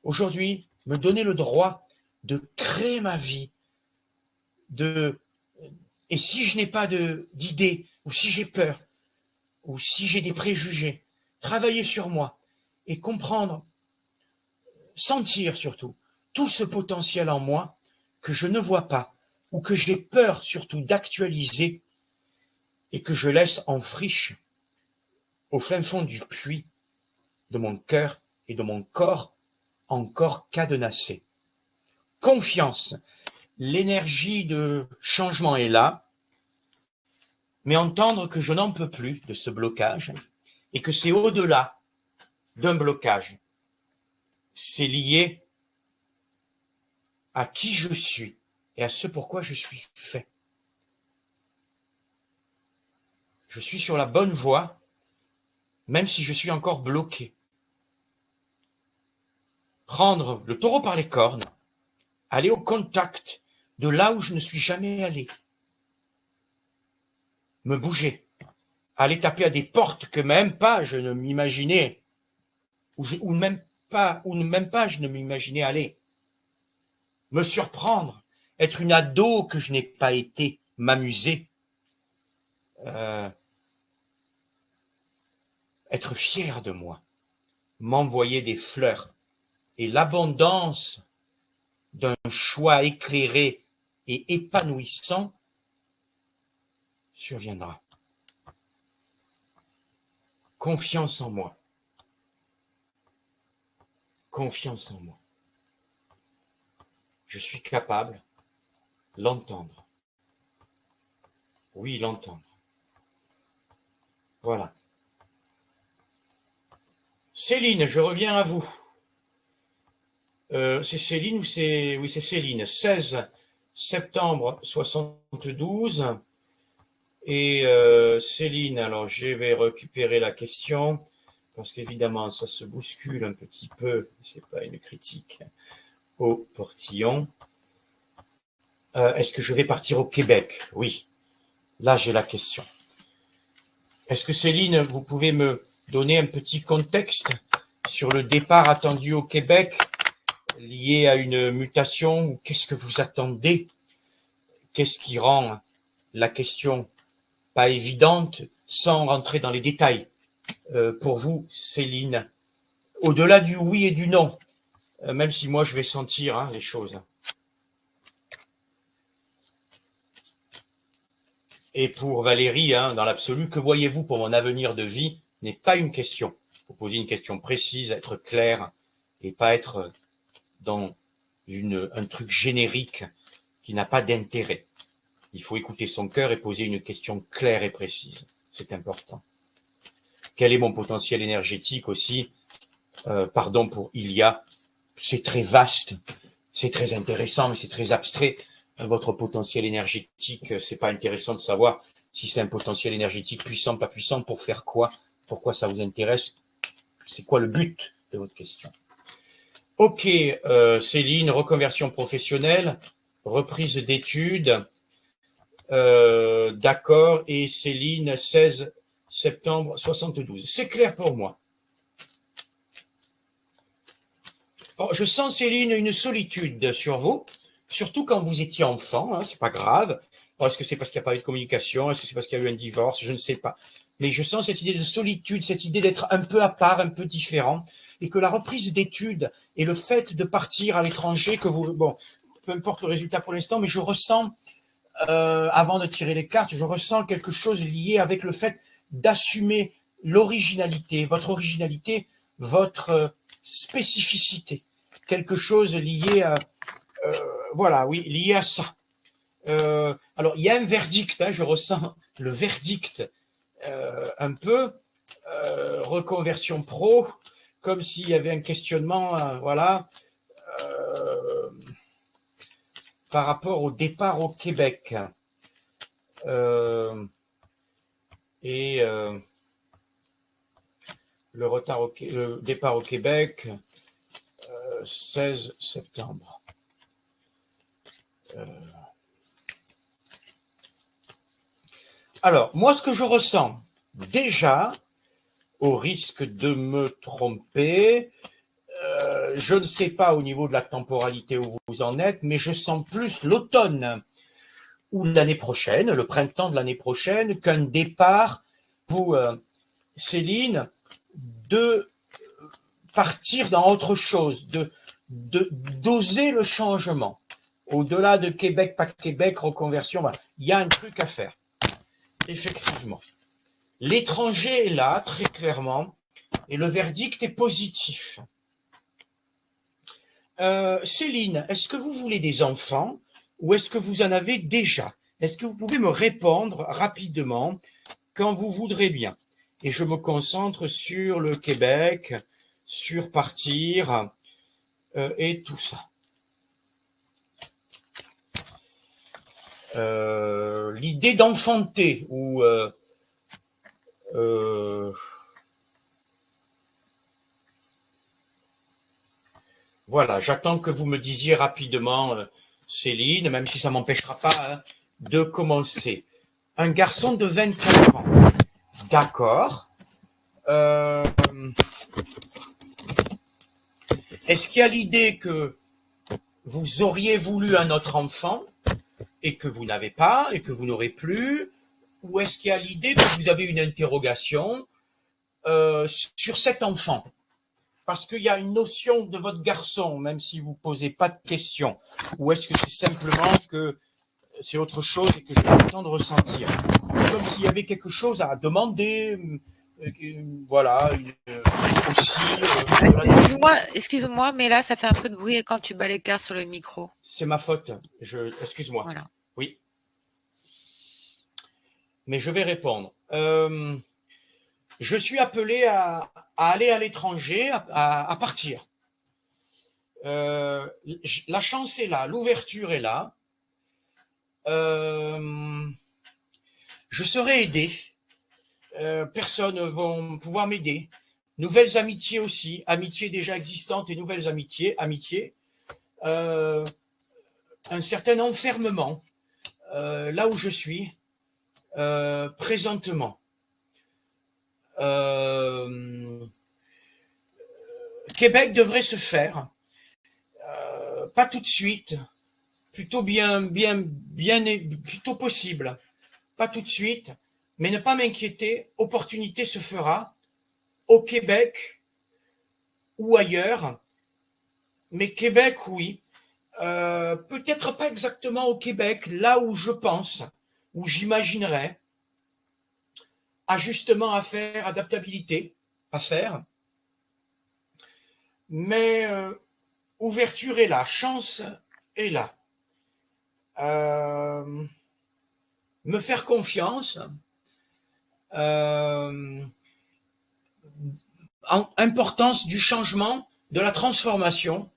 Aujourd'hui, me donner le droit de créer ma vie, et si je n'ai pas d'idée, ou si j'ai peur, ou si j'ai des préjugés, travailler sur moi et comprendre, sentir surtout, tout ce potentiel en moi que je ne vois pas, ou que j'ai peur surtout d'actualiser et que je laisse en friche au fin fond du puits de mon cœur et de mon corps encore cadenassé. Confiance, l'énergie de changement est là, mais entendre que je n'en peux plus de ce blocage et que c'est au-delà d'un blocage. C'est lié à qui je suis et à ce pourquoi je suis fait. Je suis sur la bonne voie, même si je suis encore bloqué. Prendre le taureau par les cornes, aller au contact de là où je ne suis jamais allé. Me bouger, aller taper à des portes que même pas je ne m'imaginais, ou même pas je ne m'imaginais aller. Me surprendre, être une ado que je n'ai pas été, m'amuser, être fier de moi, m'envoyer des fleurs et l'abondance d'un choix éclairé et épanouissant surviendra. Confiance en moi. Confiance en moi. Je suis capable de l'entendre. Oui, l'entendre. Voilà. Céline, je reviens à vous. C'est Céline ou c'est... Oui, c'est Céline. 16 septembre 72. Et Céline, alors je vais récupérer la question, parce qu'évidemment, ça se bouscule un petit peu. C'est pas une critique au portillon. Est-ce que je vais partir au Québec? Oui. Là, j'ai la question. Est-ce que Céline, vous pouvez me donner un petit contexte sur le départ attendu au Québec lié à une mutation, ou qu'est-ce que vous attendez? Qu'est-ce qui rend la question pas évidente sans rentrer dans les détails? Pour vous, Céline, au-delà du oui et du non, même si moi je vais sentir les choses. Et pour Valérie, dans l'absolu, que voyez-vous pour mon avenir de vie n'est pas une question. Il faut poser une question précise, être clair et pas être dans un truc générique qui n'a pas d'intérêt. Il faut écouter son cœur et poser une question claire et précise. C'est important. Quel est mon potentiel énergétique aussi? Pardon pour Ilia, c'est très vaste, c'est très intéressant, mais c'est très abstrait. Votre potentiel énergétique, c'est pas intéressant de savoir si c'est un potentiel énergétique puissant, pas puissant, pour faire quoi? Pourquoi ça vous intéresse? C'est quoi le but de votre question? Ok, Céline, reconversion professionnelle, reprise d'études, d'accord, et Céline, 16 septembre 72. C'est clair pour moi. Bon, je sens, Céline, une solitude sur vous, surtout quand vous étiez enfant, c'est pas grave. Est-ce que c'est parce qu'il n'y a pas eu de communication? Est-ce que c'est parce qu'il y a eu un divorce? Je ne sais pas. Mais je sens cette idée de solitude, cette idée d'être un peu à part, un peu différent, et que la reprise d'études et le fait de partir à l'étranger, que vous, bon, peu importe le résultat pour l'instant, mais je ressens, avant de tirer les cartes, je ressens quelque chose lié avec le fait d'assumer l'originalité, votre spécificité, quelque chose lié à, voilà, oui, lié à ça. Alors, il y a un verdict, je ressens le verdict un peu, reconversion pro, comme s'il y avait un questionnement, voilà, par rapport au départ au Québec. Et le départ au Québec, 16 septembre. Alors, moi, ce que je ressens, déjà, au risque de me tromper, je ne sais pas au niveau de la temporalité où vous en êtes, mais je sens plus l'automne ou l'année prochaine, le printemps de l'année prochaine, qu'un départ pour Céline de partir dans autre chose, d'oser le changement. Au-delà de Québec, pas Québec, reconversion, voilà. Il y a un truc à faire. Effectivement. L'étranger est là, très clairement, et le verdict est positif. Céline, est-ce que vous voulez des enfants ou est-ce que vous en avez déjà? Est-ce que vous pouvez me répondre rapidement quand vous voudrez bien? Et je me concentre sur le Québec, sur partir et tout ça. L'idée d'enfanter ou voilà, j'attends que vous me disiez rapidement, Céline, même si ça ne m'empêchera pas de commencer. Un garçon de 24 ans. D'accord. Est-ce qu'il y a l'idée que vous auriez voulu un autre enfant et que vous n'avez pas et que vous n'aurez plus? Ou est-ce qu'il y a l'idée que vous avez une interrogation sur cet enfant? Parce qu'il y a une notion de votre garçon, même si vous ne posez pas de questions. Ou est-ce que c'est simplement que c'est autre chose et que je n'ai pas le temps de ressentir? Comme s'il y avait quelque chose à demander, voilà, aussi. Excuse-moi, mais là, ça fait un peu de bruit quand tu bats les cartes sur le micro. C'est ma faute. Excuse-moi. Voilà. Oui. Mais je vais répondre. Je suis appelé à aller à l'étranger, à partir. La chance est là, l'ouverture est là. Je serai aidé. Personnes vont pouvoir m'aider. Nouvelles amitiés aussi, amitiés déjà existantes et nouvelles amitiés. Un certain enfermement là où je suis présentement. Québec devrait se faire, pas tout de suite, plutôt plutôt possible, pas tout de suite, mais ne pas m'inquiéter, opportunité se fera au Québec ou ailleurs, mais Québec, oui. Peut-être pas exactement au Québec, là où je pense, où j'imaginerais, ajustement à faire, adaptabilité à faire, mais ouverture est là, chance est là. Me faire confiance, importance du changement, de la transformation,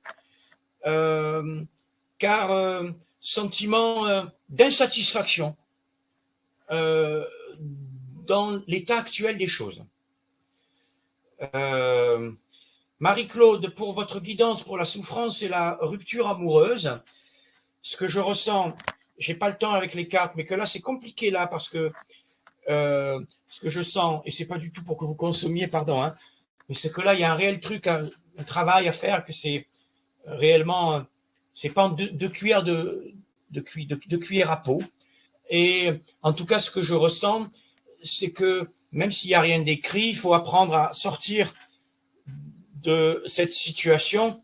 car sentiment d'insatisfaction dans l'état actuel des choses. Marie-Claude, pour votre guidance pour la souffrance et la rupture amoureuse, ce que je ressens, j'ai pas le temps avec les cartes, mais que là c'est compliqué là parce que ce que je sens, et c'est pas du tout pour que vous consommiez, pardon, hein, mais c'est que là il y a un réel truc, un travail à faire, que c'est réellement, c'est pas deux cuillères de cuillère à peau. Et en tout cas, ce que je ressens, c'est que même s'il n'y a rien d'écrit, il faut apprendre à sortir de cette situation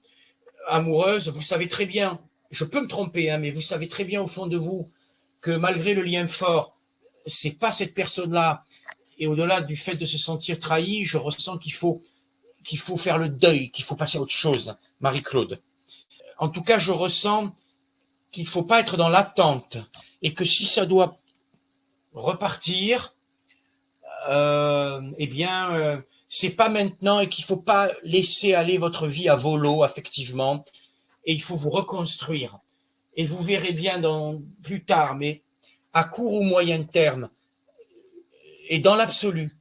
amoureuse. Vous savez très bien, je peux me tromper, hein, mais vous savez très bien au fond de vous que malgré le lien fort, c'est pas cette personne-là. Et au-delà du fait de se sentir trahi, je ressens qu'il faut faire le deuil, qu'il faut passer à autre chose, Marie-Claude. En tout cas, je ressens qu'il ne faut pas être dans l'attente et que si ça doit repartir, eh bien, c'est pas maintenant et qu'il ne faut pas laisser aller votre vie à volo, effectivement, et il faut vous reconstruire. Et vous verrez bien plus tard, mais à court ou moyen terme, et dans l'absolu,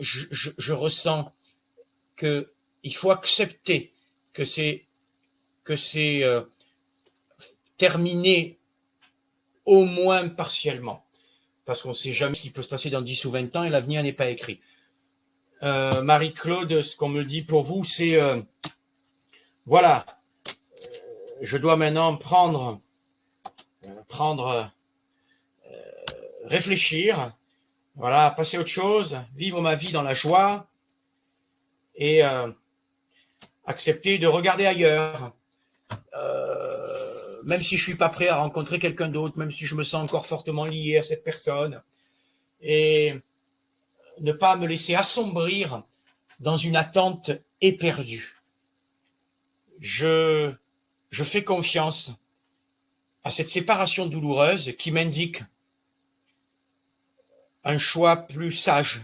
je ressens qu'il faut accepter que c'est terminé au moins partiellement. Parce qu'on ne sait jamais ce qui peut se passer dans 10 ou 20 ans et l'avenir n'est pas écrit. Marie-Claude, ce qu'on me dit pour vous, c'est voilà, je dois maintenant réfléchir, voilà, passer à autre chose, vivre ma vie dans la joie et accepter de regarder ailleurs. Même si je suis pas prêt à rencontrer quelqu'un d'autre, même si je me sens encore fortement lié à cette personne, et ne pas me laisser assombrir dans une attente éperdue. Je fais confiance à cette séparation douloureuse qui m'indique un choix plus sage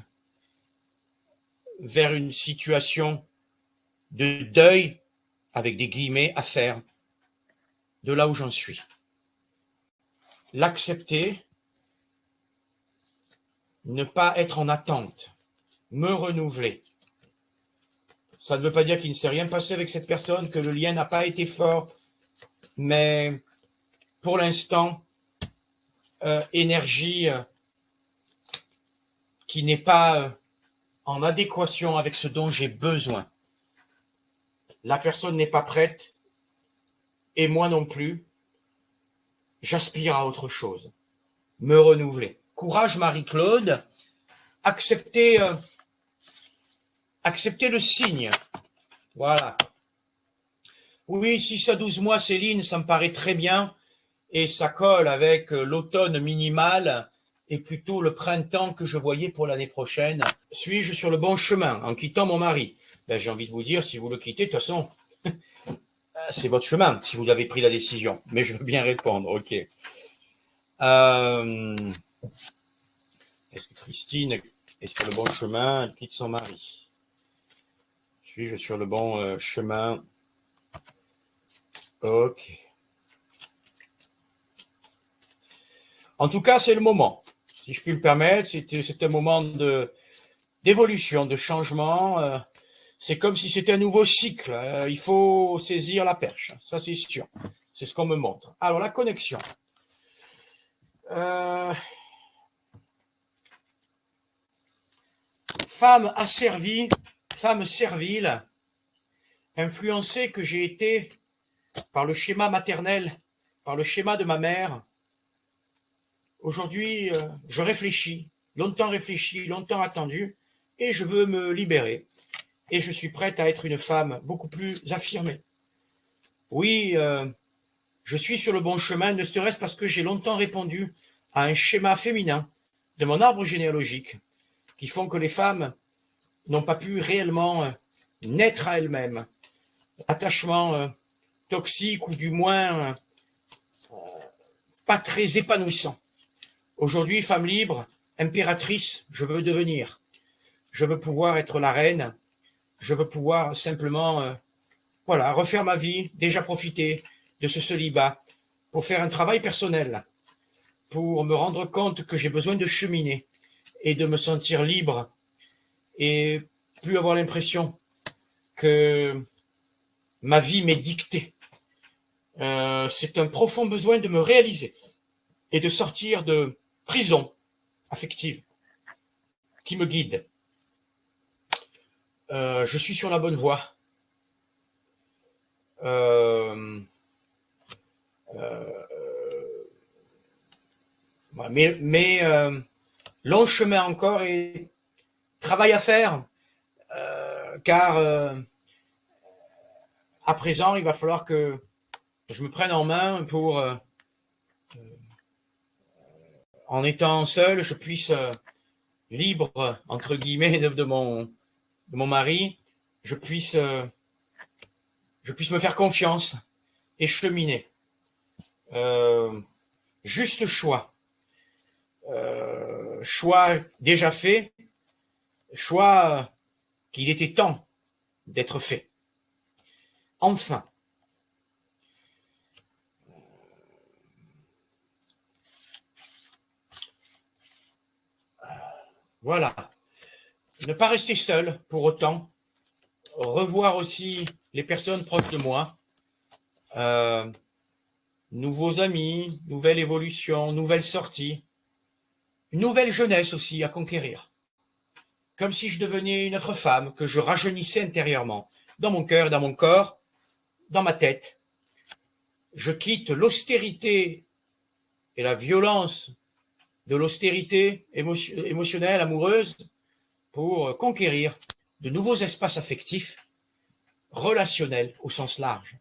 vers une situation de deuil, avec des guillemets, à faire de là où j'en suis. L'accepter, ne pas être en attente, me renouveler. Ça ne veut pas dire qu'il ne s'est rien passé avec cette personne, que le lien n'a pas été fort, mais pour l'instant, énergie qui n'est pas en adéquation avec ce dont j'ai besoin. La personne n'est pas prête, et moi non plus. J'aspire à autre chose. Me renouveler. Courage, Marie-Claude. Accepter le signe. Voilà. Oui, 6 à 12 mois, Céline, ça me paraît très bien. Et ça colle avec l'automne minimal et plutôt le printemps que je voyais pour l'année prochaine. Suis-je sur le bon chemin en quittant mon mari? Ben, j'ai envie de vous dire, si vous le quittez, de toute façon, c'est votre chemin, si vous avez pris la décision. Mais je veux bien répondre, ok. Est-ce que Christine est sur le bon chemin? Elle quitte son mari. Suis-je sur le bon chemin Ok. En tout cas, c'est le moment. Si je puis me permettre, c'est un moment d'évolution, de changement. C'est comme si c'était un nouveau cycle. Il faut saisir la perche. Ça, c'est sûr. C'est ce qu'on me montre. Alors, la connexion. Femme asservie, femme servile, influencée que j'ai été par le schéma maternel, par le schéma de ma mère. Aujourd'hui, je réfléchis, longtemps attendu, et je veux me libérer. Et je suis prête à être une femme beaucoup plus affirmée. Oui, je suis sur le bon chemin, ne serait-ce parce que j'ai longtemps répondu à un schéma féminin de mon arbre généalogique qui font que les femmes n'ont pas pu réellement naître à elles-mêmes. Attachement toxique ou du moins pas très épanouissant. Aujourd'hui, femme libre, impératrice, je veux devenir. Je veux pouvoir être la reine. Je veux pouvoir simplement voilà, refaire ma vie, déjà profiter de ce célibat pour faire un travail personnel, pour me rendre compte que j'ai besoin de cheminer et de me sentir libre et plus avoir l'impression que ma vie m'est dictée. C'est un profond besoin de me réaliser et de sortir de prison affective qui me guide. Je suis sur la bonne voie. Mais long chemin encore et travail à faire, car à présent, il va falloir que je me prenne en main pour, en étant seul, je puisse, libre, entre guillemets, de mon mari, je puisse me faire confiance et cheminer. Juste choix. Choix déjà fait, choix qu'il était temps d'être fait. Enfin. Voilà. Ne pas rester seul pour autant. Revoir aussi les personnes proches de moi. Nouveaux amis, nouvelle évolution, nouvelle sortie. Une nouvelle jeunesse aussi à conquérir. Comme si je devenais une autre femme, que je rajeunissais intérieurement, dans mon cœur, dans mon corps, dans ma tête. Je quitte l'austérité et la violence de l'austérité émotionnelle, amoureuse, pour conquérir de nouveaux espaces affectifs, relationnels au sens large.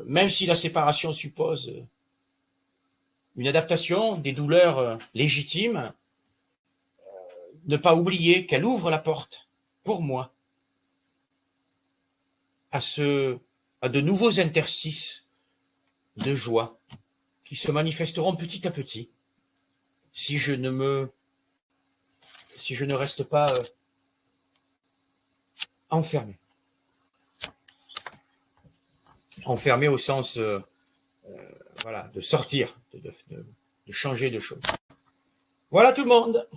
Même si la séparation suppose une adaptation, des douleurs légitimes, ne pas oublier qu'elle ouvre la porte, pour moi, à de nouveaux interstices de joie qui se manifesteront petit à petit si je ne reste pas enfermé. Enfermé au sens voilà, de sortir, de changer de choses. Voilà tout le monde.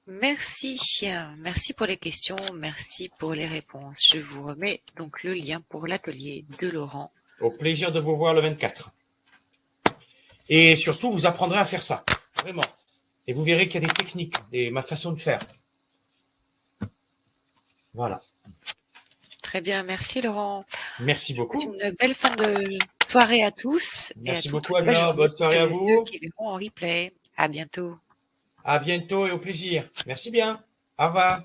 Merci. Merci pour les questions, merci pour les réponses. Je vous remets donc le lien pour l'atelier de Laurent. Au plaisir de vous voir le 24. Et surtout, vous apprendrez à faire ça, vraiment. Et vous verrez qu'il y a des techniques, ma façon de faire. Voilà. Très bien, merci Laurent. Merci beaucoup. Une belle fin de soirée à tous. Merci et à beaucoup, Anne-Laure. Bonne soirée à vous. Ceux qui verront en replay. À bientôt. À bientôt et au plaisir. Merci bien. Au revoir.